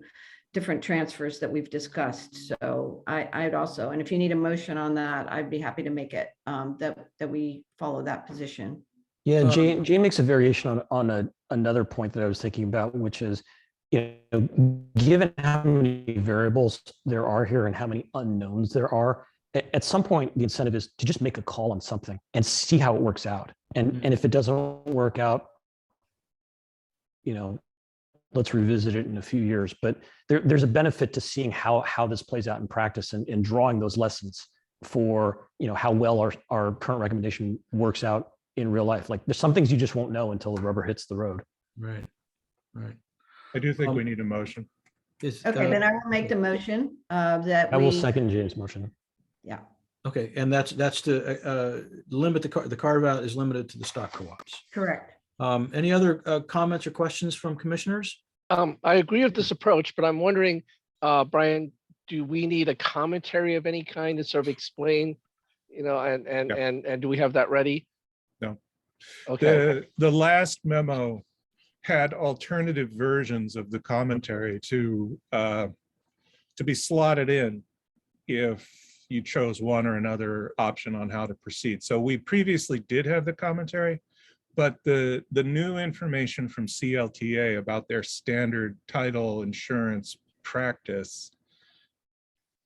different transfers that we've discussed. So I'd also, and if you need a motion on that, I'd be happy to make it that we follow that position. Yeah, Jane makes a variation on another point that I was thinking about, which is, you know, given how many variables there are here and how many unknowns there are, at some point the incentive is to just make a call on something and see how it works out. And if it doesn't work out, you know, let's revisit it in a few years. But there's a benefit to seeing how this plays out in practice and drawing those lessons for, you know, how well our current recommendation works out in real life. Like there's some things you just won't know until the rubber hits the road. Right, right. I do think we need a motion. Okay, then I will make the motion that I will we, second James' motion. yeah. Okay, and that's to limit the carve out is limited to the stock co-ops. Correct. Any other comments or questions from commissioners? I agree with this approach, but I'm wondering, Brian, do we need a commentary of any kind to sort of explain, you know, and do we have that ready? No. Okay. The last memo had alternative versions of the commentary to be slotted in if you chose one or another option on how to proceed. So we previously did have the commentary, but the new information from CLTA about their standard title insurance practice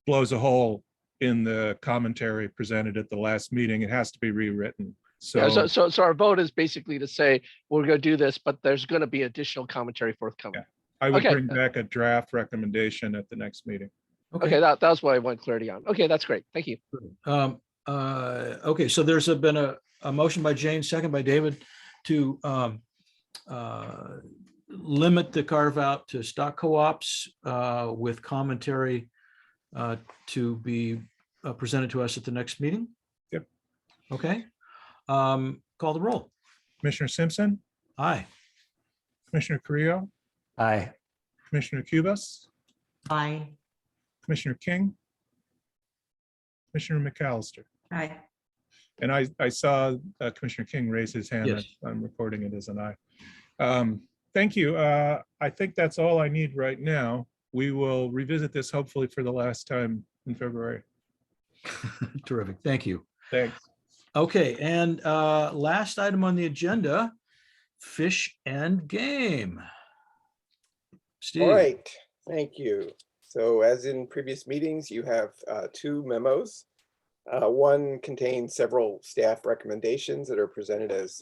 blows a hole in the commentary presented at the last meeting. It has to be rewritten. So, yeah, so our vote is basically to say we're going to do this, but there's going to be additional commentary forthcoming. Yeah. I would bring back a draft recommendation at the next meeting. Okay, that was what I want clarity on. Okay, that's great. Thank you. Okay, so there's been a motion by Jane, second by David, to limit the carve out to stock co-ops with commentary to be presented to us at the next meeting. Yep. Okay. Call the roll. Commissioner Simpson, Aye. Commissioner Carrillo, Aye. Commissioner Cubas, Aye. Commissioner King, Commissioner McAllister. Aye. And I saw Commissioner King raise his hand. Yes. I'm recording it as an aye. Thank you. I think that's all I need right now. We will revisit this hopefully for the last time in February. Terrific. Thank you. Thanks. Okay, and last item on the agenda, Fish and Game. Steve. All right, thank you. So as in previous meetings, you have two memos. One contains several staff recommendations that are presented as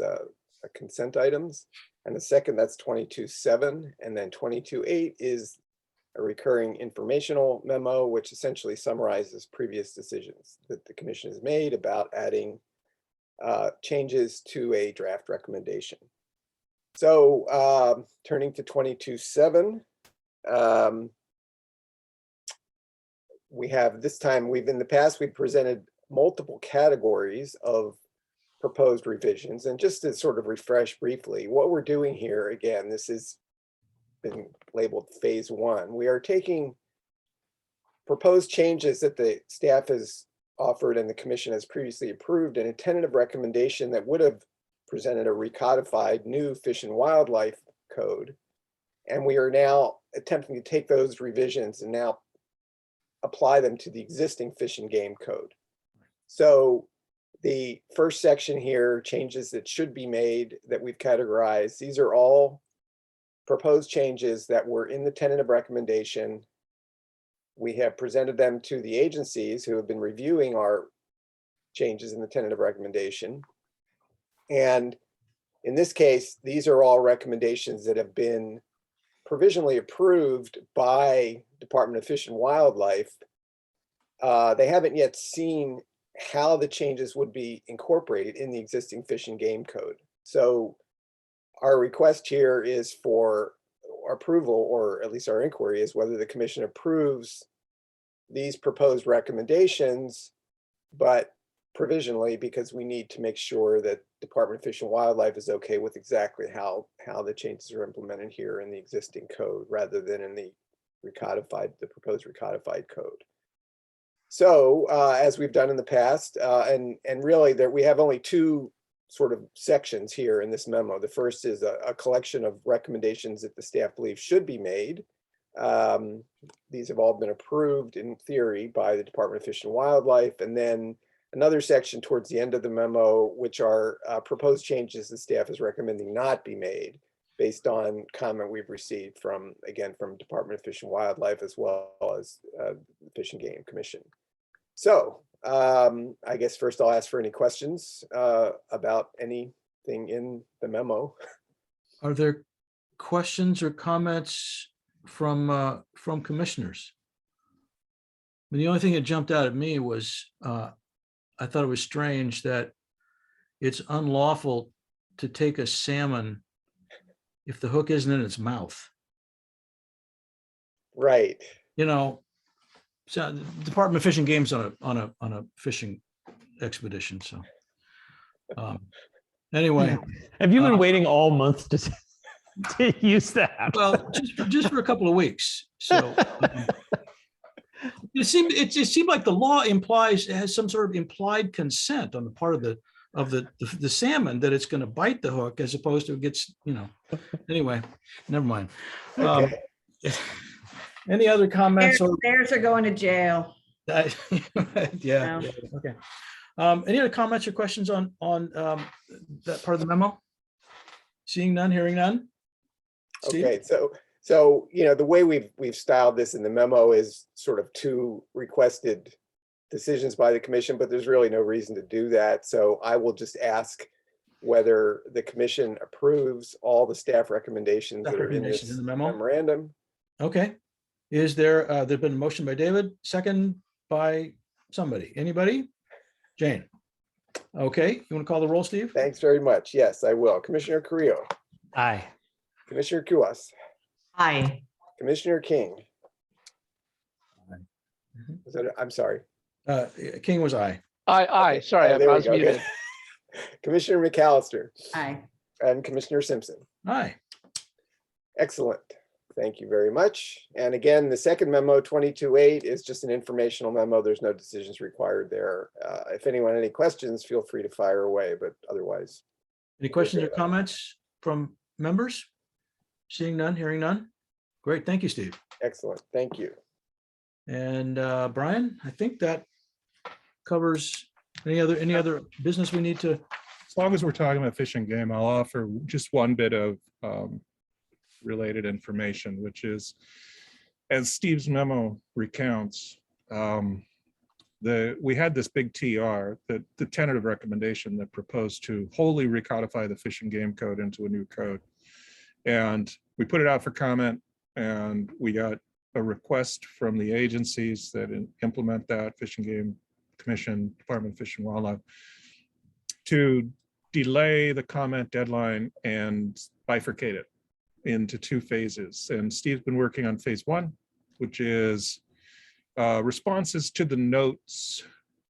consent items. And the second, that's 22.7, and then 22.8 is a recurring informational memo, which essentially summarizes previous decisions that the commission has made about adding changes to a draft recommendation. So turning to 22.7, we have this time, in the past, we've presented multiple categories of proposed revisions. And just to sort of refresh briefly, what we're doing here, again, this has been labeled phase 1. We are taking proposed changes that the staff has offered and the commission has previously approved in a tentative recommendation that would have presented a recodified new Fish and Wildlife Code. And we are now attempting to take those revisions and now apply them to the existing Fish and Game Code. So the first section here, changes that should be made that we've categorized, these are all proposed changes that were in the tentative recommendation. We have presented them to the agencies who have been reviewing our changes in the tentative recommendation. And in this case, these are all recommendations that have been provisionally approved by Department of Fish and Wildlife. They haven't yet seen how the changes would be incorporated in the existing Fish and Game Code. So our request here is for approval, or at least our inquiry is whether the commission approves these proposed recommendations, but provisionally, because we need to make sure that Department of Fish and Wildlife is okay with exactly how the changes are implemented here in the existing code rather than in the proposed recodified code. So as we've done in the past, and really there we have only two sort of sections here in this memo. The first is a collection of recommendations that the staff believes should be made. These have all been approved in theory by the Department of Fish and Wildlife. And then another section towards the end of the memo, which are proposed changes the staff is recommending not be made based on comment we've received from, again, from Department of Fish and Wildlife as well as the Fish and Game Commission. So I guess first I'll ask for any questions about anything in the memo. Are there questions or comments from commissioners? I mean, the only thing that jumped out at me was I thought it was strange that it's unlawful to take a salmon if the hook isn't in its mouth. Right. You know, so the Department of Fish and Game's on a fishing expedition. So anyway, Have you been waiting all month to use that? well, just for a couple of weeks. So it just seemed like the law has some sort of implied consent on the part of the salmon that it's going to bite the hook as opposed to it gets, you know. Anyway, never mind. Okay. Any other comments? Bears are going to jail. Yeah. No. Okay. Any other comments or questions on that part of the memo? Seeing none, hearing none. Steve? Okay, so you know, the way we've styled this in the memo is sort of two requested decisions by the commission, but there's really no reason to do that. So I will just ask whether the commission approves all the staff recommendations that are in this in the memo. memorandum. Okay. Is there, there's been a motion by David, second by somebody, anybody? Jane. Okay, you want to call the roll, Steve? Thanks very much. Yes, I will. Commissioner Carrillo, Aye. Commissioner Kuas, Aye. Commissioner King. Mhm. Was that, I'm sorry. King was aye. Aye, sorry, Oh, I there we was go. muted. Commissioner McAllister Aye. and Commissioner Simpson. Aye. Excellent. Thank you very much. And again, the second memo, 22.8, is just an informational memo. There's no decisions required there. If anyone any questions, feel free to fire away, but otherwise. Any questions or comments from members? Seeing none, hearing none? Great, thank you, Steve. Excellent. Thank you. And Brian, I think that covers any other business we need to. As long as we're talking about Fish and Game, I'll offer just one bit of related information, which is, as Steve's memo recounts, we had this big TR, the tentative recommendation that proposed to wholly recodify the Fish and Game Code into a new code. And we put it out for comment, and we got a request from the agencies that implement that, Fish and Game Commission, Department of Fish and Wildlife, to delay the comment deadline and bifurcate it into two phases. And Steve's been working on phase 1, which is responses to the notes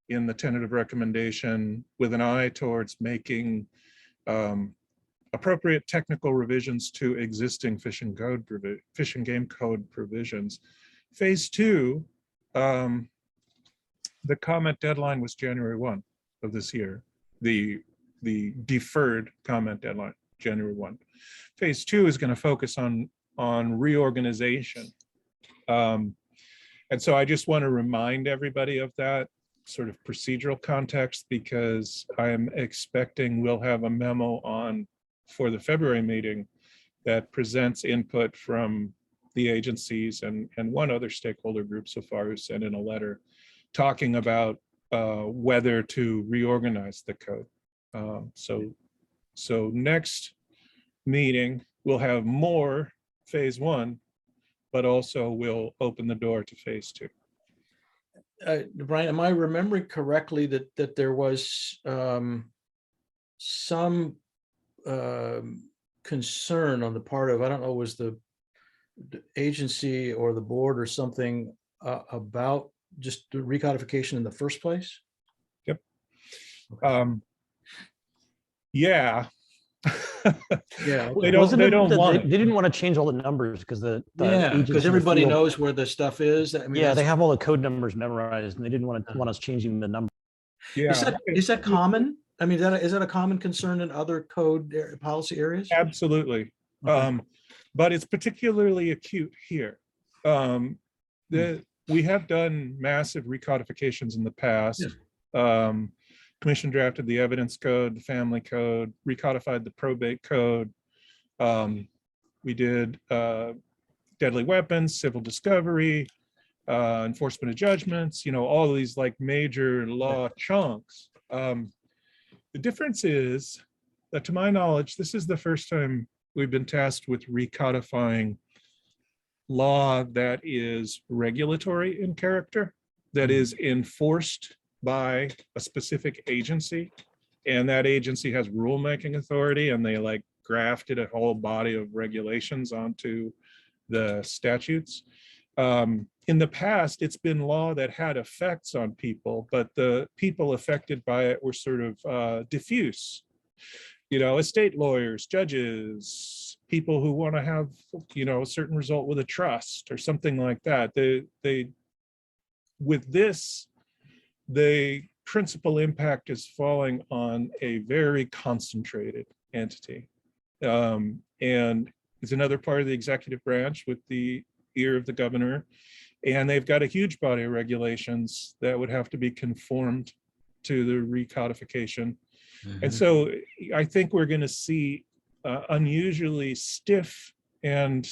in the tentative recommendation with an eye towards making appropriate technical revisions to existing fish and game code provisions. Phase 2, the comment deadline was January 1 of this year. The deferred comment deadline, January 1. Phase 2 is going to focus on reorganization. And so I just want to remind everybody of that sort of procedural context, because I'm expecting we'll have a memo for the February meeting that presents input from the agencies and one other stakeholder group so far who sent in a letter talking about whether to reorganize the code. So next meeting, we'll have more phase 1, but also we'll open the door to phase 2. Brian, am I remembering correctly that there was some concern on the part of, I don't know, was the agency or the board or something about just the recodification in the first place? Yep. Yeah. Yeah. They didn't want to change all the numbers because the Yeah, agents in because the everybody field- knows where the stuff is. I mean, Yeah, they that's- have all the code numbers memorized, and they didn't want us changing the number. Yeah, Is that common? I mean, is that a common concern in other code policy areas? absolutely. Okay. But it's particularly acute here. We have done massive recodifications in the past. Commission drafted the evidence code, the family code, recodified the probate code. We did deadly weapons, civil discovery, enforcement of judgments, all of these like major law chunks. The difference is that, to my knowledge, this is the first time we've been tasked with recodifying law that is regulatory in character, that is enforced by a specific agency, and that agency has rulemaking authority, and they like grafted a whole body of regulations onto the statutes. In the past, it's been law that had effects on people, but the people affected by it were sort of diffuse. Estate lawyers, judges, people who want to have, a certain result with a trust or something like that. With this, the principal impact is falling on a very concentrated entity. And it's another part of the executive branch with the ear of the governor. And they've got a huge body of regulations that would have to be conformed to the recodification. And so I think we're going to see unusually stiff and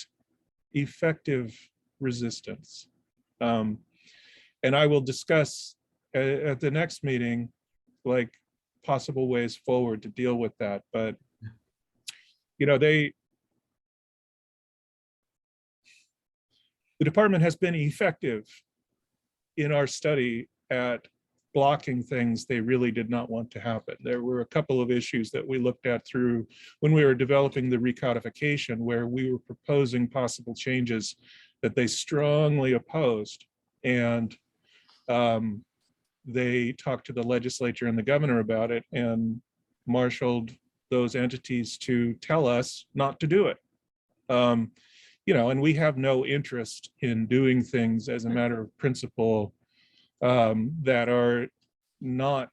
effective resistance. And I will discuss at the next meeting, like possible ways forward to deal with that. But, the department has been effective in our study at blocking things they really did not want to happen. There were a couple of issues that we looked at through when we were developing the recodification, where we were proposing possible changes that they strongly opposed. And they talked to the legislature and the governor about it and marshaled those entities to tell us not to do it. And we have no interest in doing things as a matter of principle that are not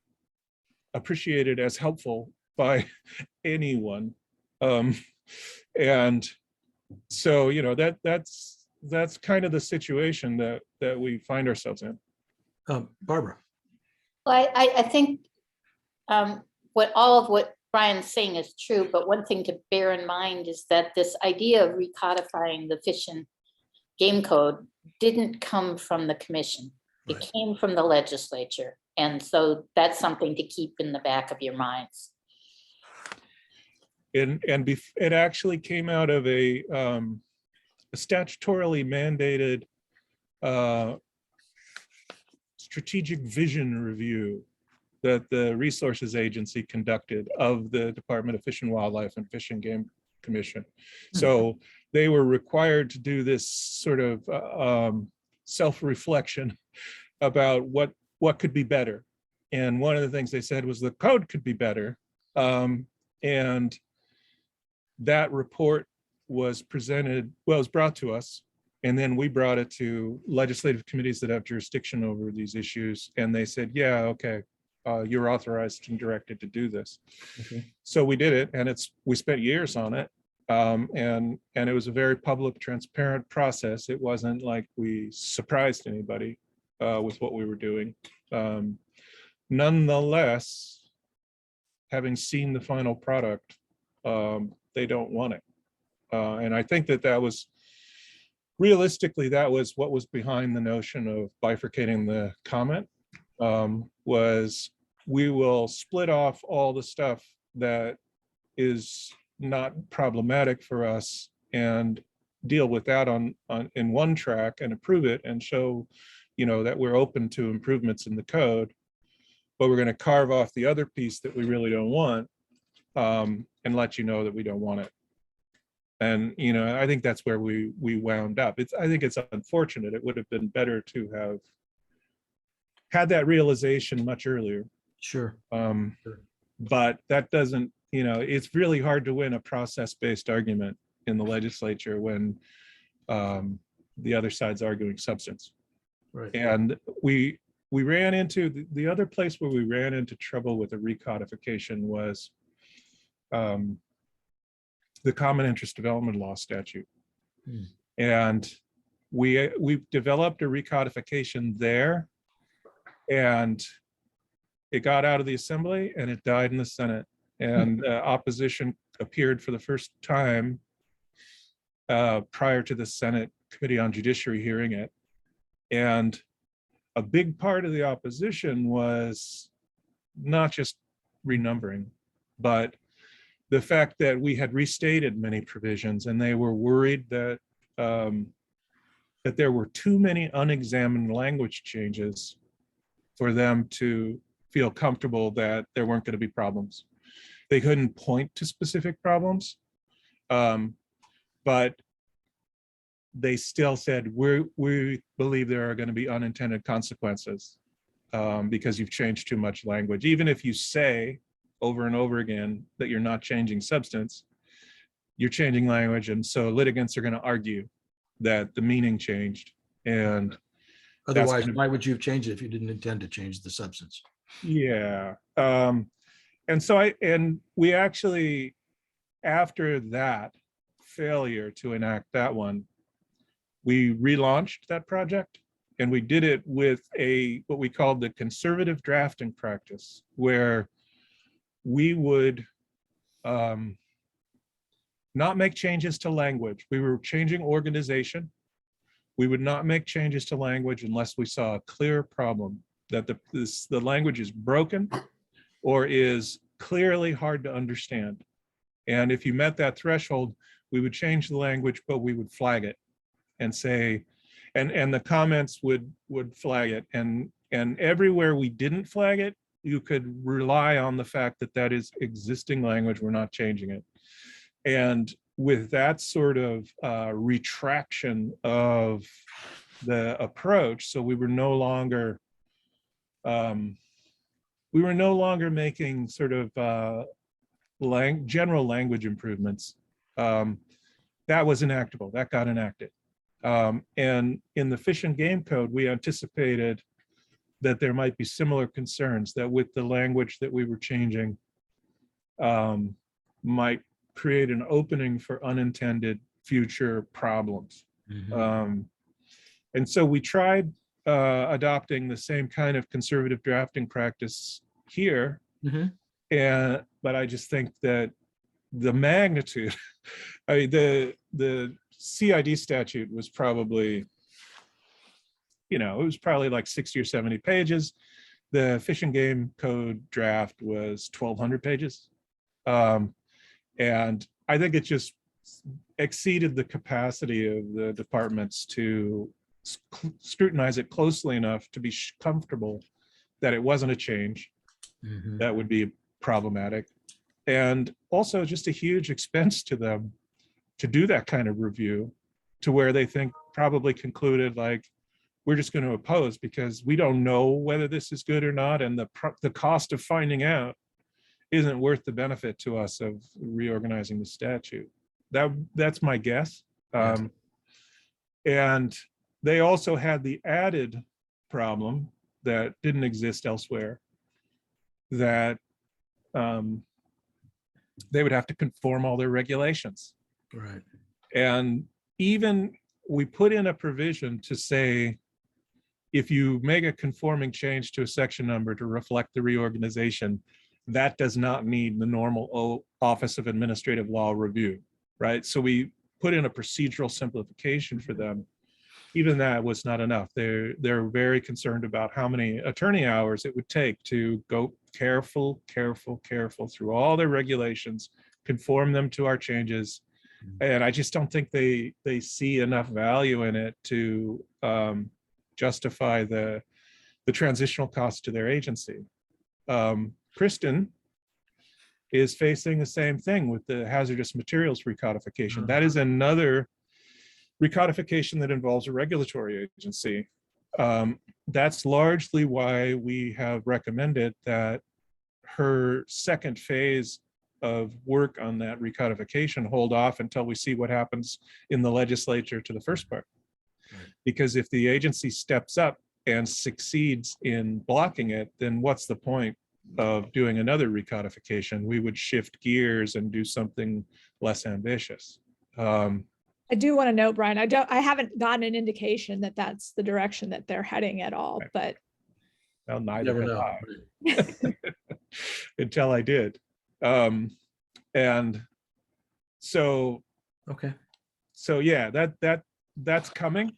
appreciated as helpful by anyone. And so, that's kind of the situation that we find ourselves in. Barbara. Well, I think all of what Brian's saying is true, but one thing to bear in mind is that this idea of recodifying the Fish and Game Code didn't come from the commission. It came from the legislature. And so that's something to keep in the back of your minds. It actually came out of a statutorily mandated strategic vision review that the Resources Agency conducted of the Department of Fish and Wildlife and Fish and Game Commission. So they were required to do this sort of self-reflection about what could be better. And one of the things they said was the code could be better. And that report was presented, well, it was brought to us. And then we brought it to legislative committees that have jurisdiction over these issues. And they said, yeah, okay, you're authorized and directed to do this. Okay. So we did it, and we spent years on it. And it was a very public, transparent process. It wasn't like we surprised anybody with what we were doing. Nonetheless, having seen the final product, they don't want it. And I think that was, realistically, that was what was behind the notion of bifurcating the comment, was we will split off all the stuff that is not problematic for us and deal with that in one track and approve it and show, that we're open to improvements in the code, but we're going to carve off the other piece that we really don't want, and let you know that we don't want it. And, I think that's where we wound up. I think it's unfortunate. It would have been better to have had that realization much earlier. Sure. But that doesn't, it's really hard to win a process-based argument in the legislature when the other side's arguing substance. Right. And we ran into, the other place where we ran into trouble with a recodification was the Common Interest Development Law statute. And we developed a recodification there, and it got out of the Assembly and it died in the Senate. And opposition appeared for the first time prior to the Senate Committee on Judiciary hearing it. And a big part of the opposition was not just renumbering, but the fact that we had restated many provisions, and they were worried that that there were too many unexamined language changes for them to feel comfortable that there weren't going to be problems. They couldn't point to specific problems, but they still said, we believe there are going to be unintended consequences because you've changed too much language. Even if you say over and over again that you're not changing substance, you're changing language. And so litigants are going to argue that the meaning changed. And Otherwise, why would you have changed it if you didn't intend to change the substance? yeah. And so we actually, after that failure to enact that one, we relaunched that project, and we did it with what we called the conservative drafting practice, where we would not make changes to language. We were changing organization. We would not make changes to language unless we saw a clear problem, that the language is broken or is clearly hard to understand. And if you met that threshold, we would change the language, but we would flag it and say, and the comments would flag it. And everywhere we didn't flag it, you could rely on the fact that that is existing language, we're not changing it. And with that sort of retraction of the approach, so we were no longer making sort of general language improvements. That was enactable, that got enacted. And in the Fish and Game Code, we anticipated that there might be similar concerns, that with the language that we were changing might create an opening for unintended future problems. And so we tried adopting the same kind of conservative drafting practice here. But I just think that the magnitude, I mean, the CID statute was probably, it was probably like 60 or 70 pages. The Fish and Game Code draft was 1,200 pages. And I think it just exceeded the capacity of the departments to scrutinize it closely enough to be comfortable that it wasn't a change that would be problematic. And also just a huge expense to them to do that kind of review, to where they think probably concluded like, we're just going to oppose because we don't know whether this is good or not. And the cost of finding out isn't worth the benefit to us of reorganizing the statute. That's my guess. And they also had the added problem that didn't exist elsewhere, that they would have to conform all their regulations. Right. And even we put in a provision to say, if you make a conforming change to a section number to reflect the reorganization, that does not need the normal Office of Administrative Law review, right? So we put in a procedural simplification for them. Even that was not enough. They're very concerned about how many attorney hours it would take to go careful through all their regulations, conform them to our changes. And I just don't think they see enough value in it to justify the transitional cost to their agency. Kristen is facing the same thing with the hazardous materials recodification. That is another recodification that involves a regulatory agency. That's largely why we have recommended that her second phase of work on that recodification hold off until we see what happens in the legislature to the first part. Because if the agency steps up and succeeds in blocking it, then what's the point of doing another recodification? We would shift gears and do something less ambitious. I do want to note, Brian, I haven't gotten an indication that that's the direction that they're heading at all, but. Well, Never neither know. have I. Until I did. And so, Okay. so yeah, that's coming.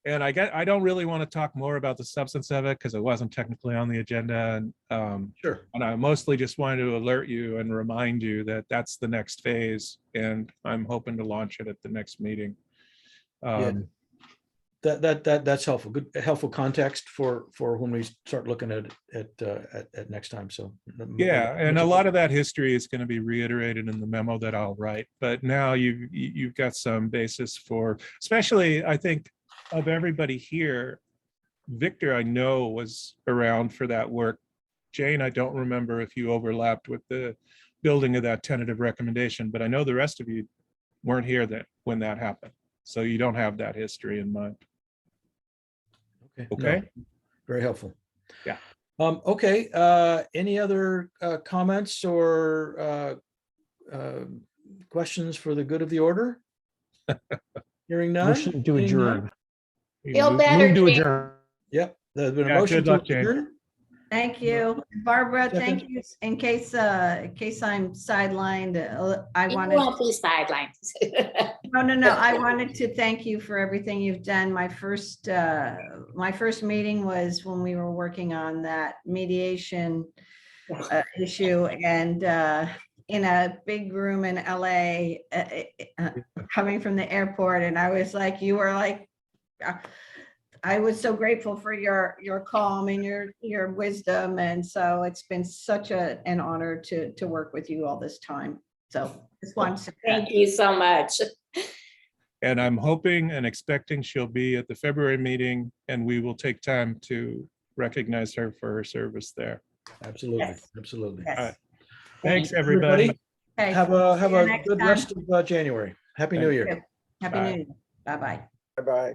And I don't really want to talk more about the substance of it because it wasn't technically on the agenda. And Sure. and I mostly just wanted to alert you and remind you that that's the next phase, and I'm hoping to launch it at the next meeting. Yeah. That's helpful. Good, helpful context for when we start looking at next time. So Yeah, and a lot of that history is going to be reiterated in the memo that I'll write. But now you've got some basis for, especially I think of everybody here, Victor, I know, was around for that work. Jane, I don't remember if you overlapped with the building of that tentative recommendation, but I know the rest of you weren't here when that happened. So you don't have that history in mind. Okay. No, very helpful. Yeah. Okay. Any other comments or questions for the good of the order? Hearing none. Motion to Seeing none? adjourn. Feel better, Move to Jane. adjourn. Yep. There's been a Yeah, motion good to luck, Jane. adjourn. Thank you. Barbara, thank Second. you. In case I'm sidelined, I You wanted. won't be sidelined. No. I wanted to thank you for everything you've done. My first meeting was when we were working on that mediation issue, and in a big room in LA, coming from the airport, and I was like, you were like, I was so grateful for your calm and your wisdom, and so it's been such an honor to work with you all this time. So just wanted to say that. Thank you so much. And I'm hoping and expecting she'll be at the February meeting, and we will take time to recognize her for her service there. Absolutely. Yes. Absolutely. Yes. All right. Thank Thanks, you. everybody. Okay, Have see you a next good time. rest of January. Happy New Year. Happy Bye. New Year. Bye-bye. Bye-bye.